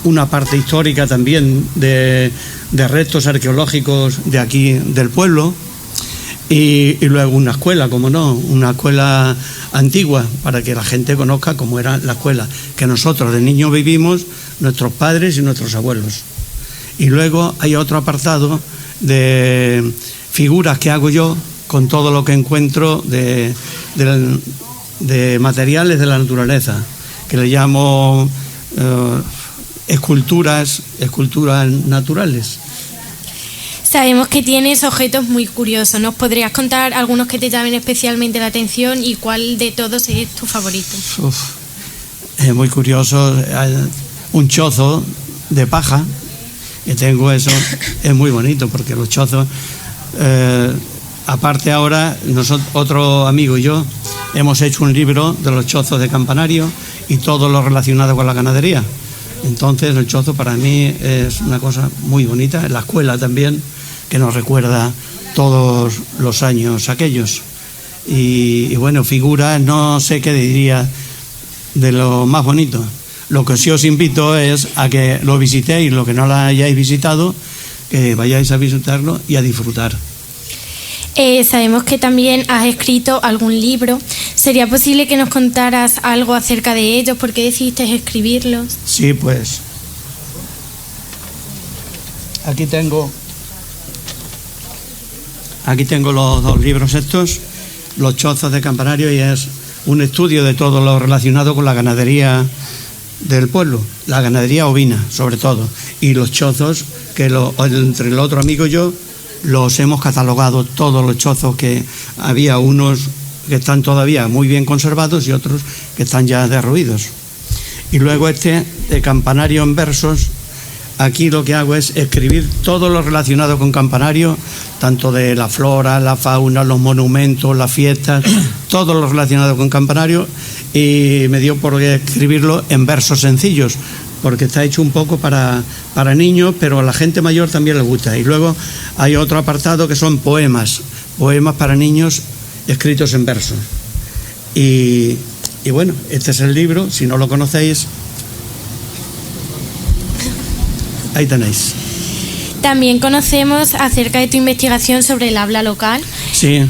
una parte histórica también de restos arqueológicos de aquí del pueblo, y luego una escuela, como no, una escuela antigua, para que la gente conozca cómo era la escuela que nosotros de niños vivimos, nuestros padres y nuestros abuelos. Y luego hay otro apartado de figuras que hago yo con todo lo que encuentro de materiales de la naturaleza, que le llamo esculturas naturales. Sabemos que tienes objetos muy curiosos. ¿Nos podrías contar algunos que te llamen especialmente la atención y cuál de todos es tu favorito? Es muy curioso. Un chozo de paja que tengo, eso es muy bonito, porque los chozos, aparte ahora, otro amigo y yo hemos hecho un libro de los chozos de Campanario y todo lo relacionado con la ganadería. Entonces el chozo para mí es una cosa muy bonita. En la escuela también, que nos recuerda todos los años aquellos. Y bueno, figuras, no sé qué diría de lo más bonito. Lo que sí os invito es a que lo visitéis, lo que no lo hayáis visitado, que vayáis a visitarlo y a disfrutar. Sabemos que también has escrito algún libro. ¿Sería posible que nos contaras algo acerca de ellos? ¿Por qué decidiste escribirlos? Sí, pues aquí tengo los dos libros estos, Los chozos de Campanario, y es un estudio de todo lo relacionado con la ganadería del pueblo, la ganadería ovina sobre todo, y los chozos, que entre el otro amigo y yo los hemos catalogado, todos los chozos, que había unos que están todavía muy bien conservados y otros que están ya derruidos. Y luego este de Campanario en versos. Aquí lo que hago es escribir todo lo relacionado con Campanario, tanto de la flora, la fauna, los monumentos, las fiestas, todo lo relacionado con Campanario, y me dio por escribirlo en versos sencillos, porque está hecho un poco para niños, pero a la gente mayor también les gusta. Y luego hay otro apartado que son poemas para niños escritos en verso. Y bueno, este es el libro, si no lo conocéis, ahí tenéis. También conocemos acerca de tu investigación sobre el habla local. Sí.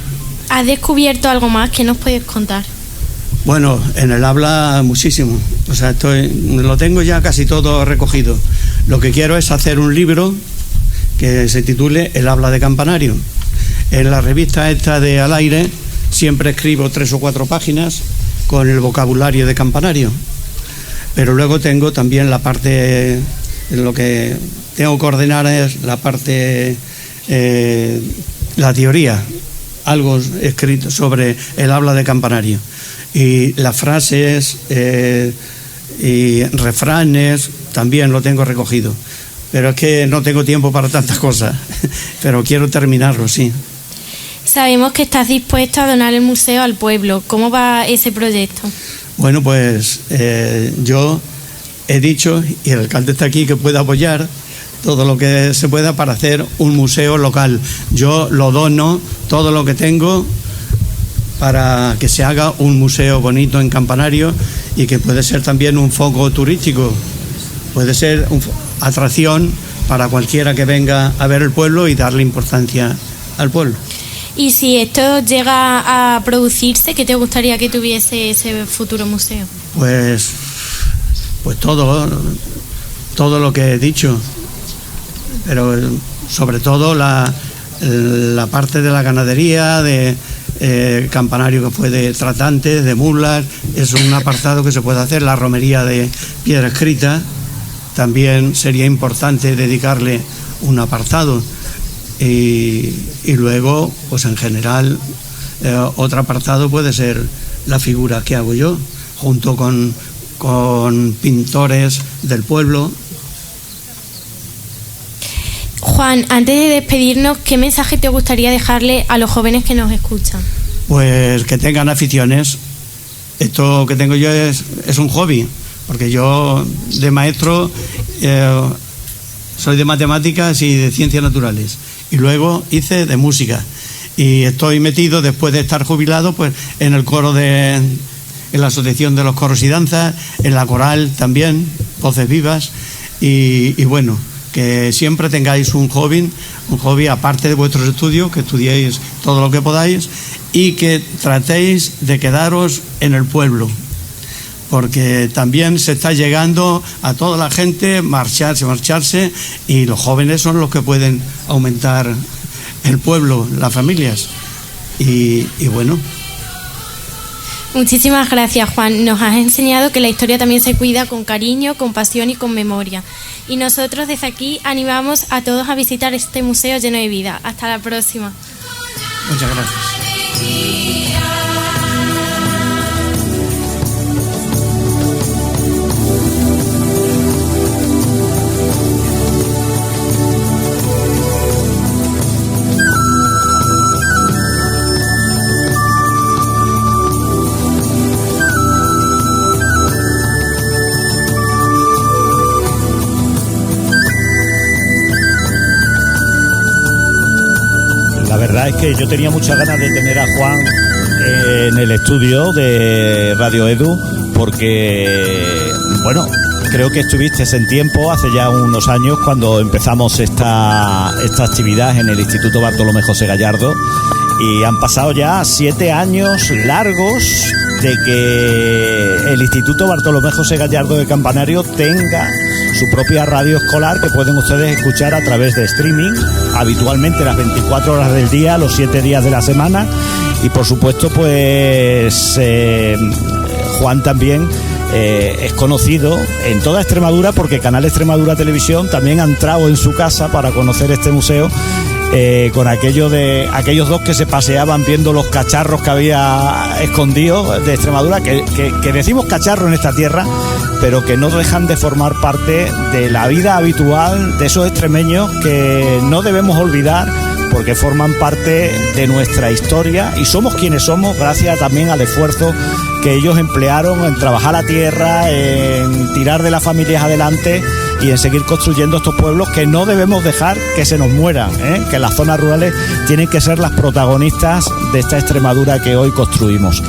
¿Has descubierto algo más? ¿Qué nos puedes contar? Bueno, en el habla muchísimo. O sea, lo tengo ya casi todo recogido. Lo que quiero es hacer un libro que se titule El habla de Campanario. En la revista esta de Al Aire siempre escribo 3 o 4 páginas con el vocabulario de Campanario. Pero luego tengo también la parte, lo que tengo que ordenar es la parte, la teoría, algo escrito sobre el habla de Campanario. Y las frases y refranes también lo tengo recogido. Pero es que no tengo tiempo para tantas cosas. Pero quiero terminarlo, sí. Sabemos que estás dispuesto a donar el museo al pueblo. ¿Cómo va ese proyecto? Bueno, pues yo he dicho, y el alcalde está aquí, que puede apoyar todo lo que se pueda para hacer un museo local. Yo lo dono, todo lo que tengo, para que se haga un museo bonito en Campanario, y que puede ser también un foco turístico, puede ser una atracción para cualquiera que venga a ver el pueblo y darle importancia al pueblo. Y si esto llega a producirse, ¿qué te gustaría que tuviese ese futuro museo? Pues todo lo que he dicho, pero sobre todo la parte de la ganadería, de campanario que fue de tratantes, de mulas, es un apartado que se puede hacer. La romería de piedra escrita también sería importante dedicarle un apartado. Y luego, pues en general, otro apartado puede ser la figura que hago yo, junto con pintores del pueblo. Juan, antes de despedirnos, ¿qué mensaje te gustaría dejarle a los jóvenes que nos escuchan? Pues que tengan aficiones. Esto que tengo yo es un hobby, porque yo de maestro soy de matemáticas y de ciencias naturales, y luego hice de música, y estoy metido, después de estar jubilado, pues en el coro en la Asociación de los Coros y Danzas, en la coral también, Voces Vivas, y bueno, que siempre tengáis un hobby aparte de vuestros estudios, que estudiéis todo lo que podáis y que tratéis de quedaros en el pueblo, porque también se está llegando a toda la gente marcharse, y los jóvenes son los que pueden aumentar el pueblo, las familias, y bueno. Muchísimas gracias, Juan. Nos has enseñado que la historia también se cuida con cariño, con pasión y con memoria. Y nosotros desde aquí animamos a todos a visitar este museo lleno de vida. Hasta la próxima. Muchas gracias. La verdad es que yo tenía muchas ganas de tener a Juan en el estudio de Radio Edu, porque, bueno, creo que estuviste en tiempo, hace ya unos años, cuando empezamos esta actividad en el Instituto Bartolomé José Gallardo, y han pasado ya 7 años largos de que el Instituto Bartolomé José Gallardo de Campanario tenga su propia radio escolar, que pueden ustedes escuchar a través de streaming, habitualmente las 24 horas del día, los 7 días de la semana. Y por supuesto, pues Juan también es conocido en toda Extremadura, porque Canal Extremadura Televisión también ha entrado en su casa para conocer este museo, con aquellos dos que se paseaban viendo los cacharros que había escondidos de Extremadura, que decimos cacharro en esta tierra, pero que no dejan de formar parte de la vida habitual de esos extremeños, que no debemos olvidar, porque forman parte de nuestra historia y somos quienes somos gracias también al esfuerzo que ellos emplearon en trabajar la tierra, en tirar de las familias adelante y en seguir construyendo estos pueblos que no debemos dejar que se nos mueran, que las zonas rurales tienen que ser las protagonistas de esta Extremadura que hoy construimos.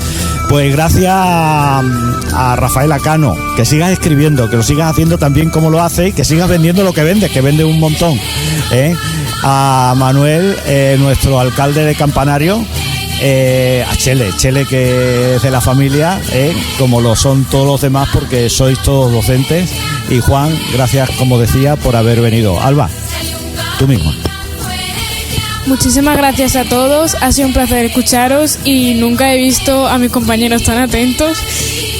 Pues gracias a Rafael Acano, que sigas escribiendo, que lo sigas haciendo también como lo hace, y que sigas vendiendo lo que vendes, que vende un montón. A Manuel, nuestro alcalde de Campanario, a Chele, que es de la familia, como lo son todos los demás, porque sois todos docentes. Y Juan, gracias, como decía, por haber venido. Alba, tú misma. Muchísimas gracias a todos, ha sido un placer escucharos y nunca he visto a mis compañeros tan atentos.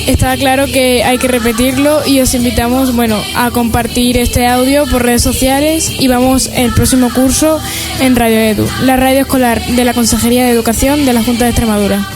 Está claro que hay que repetirlo y os invitamos, a compartir este audio por redes sociales, y vamos el próximo curso en Radio Edu, la radio escolar de la Consejería de Educación de la Junta de Extremadura.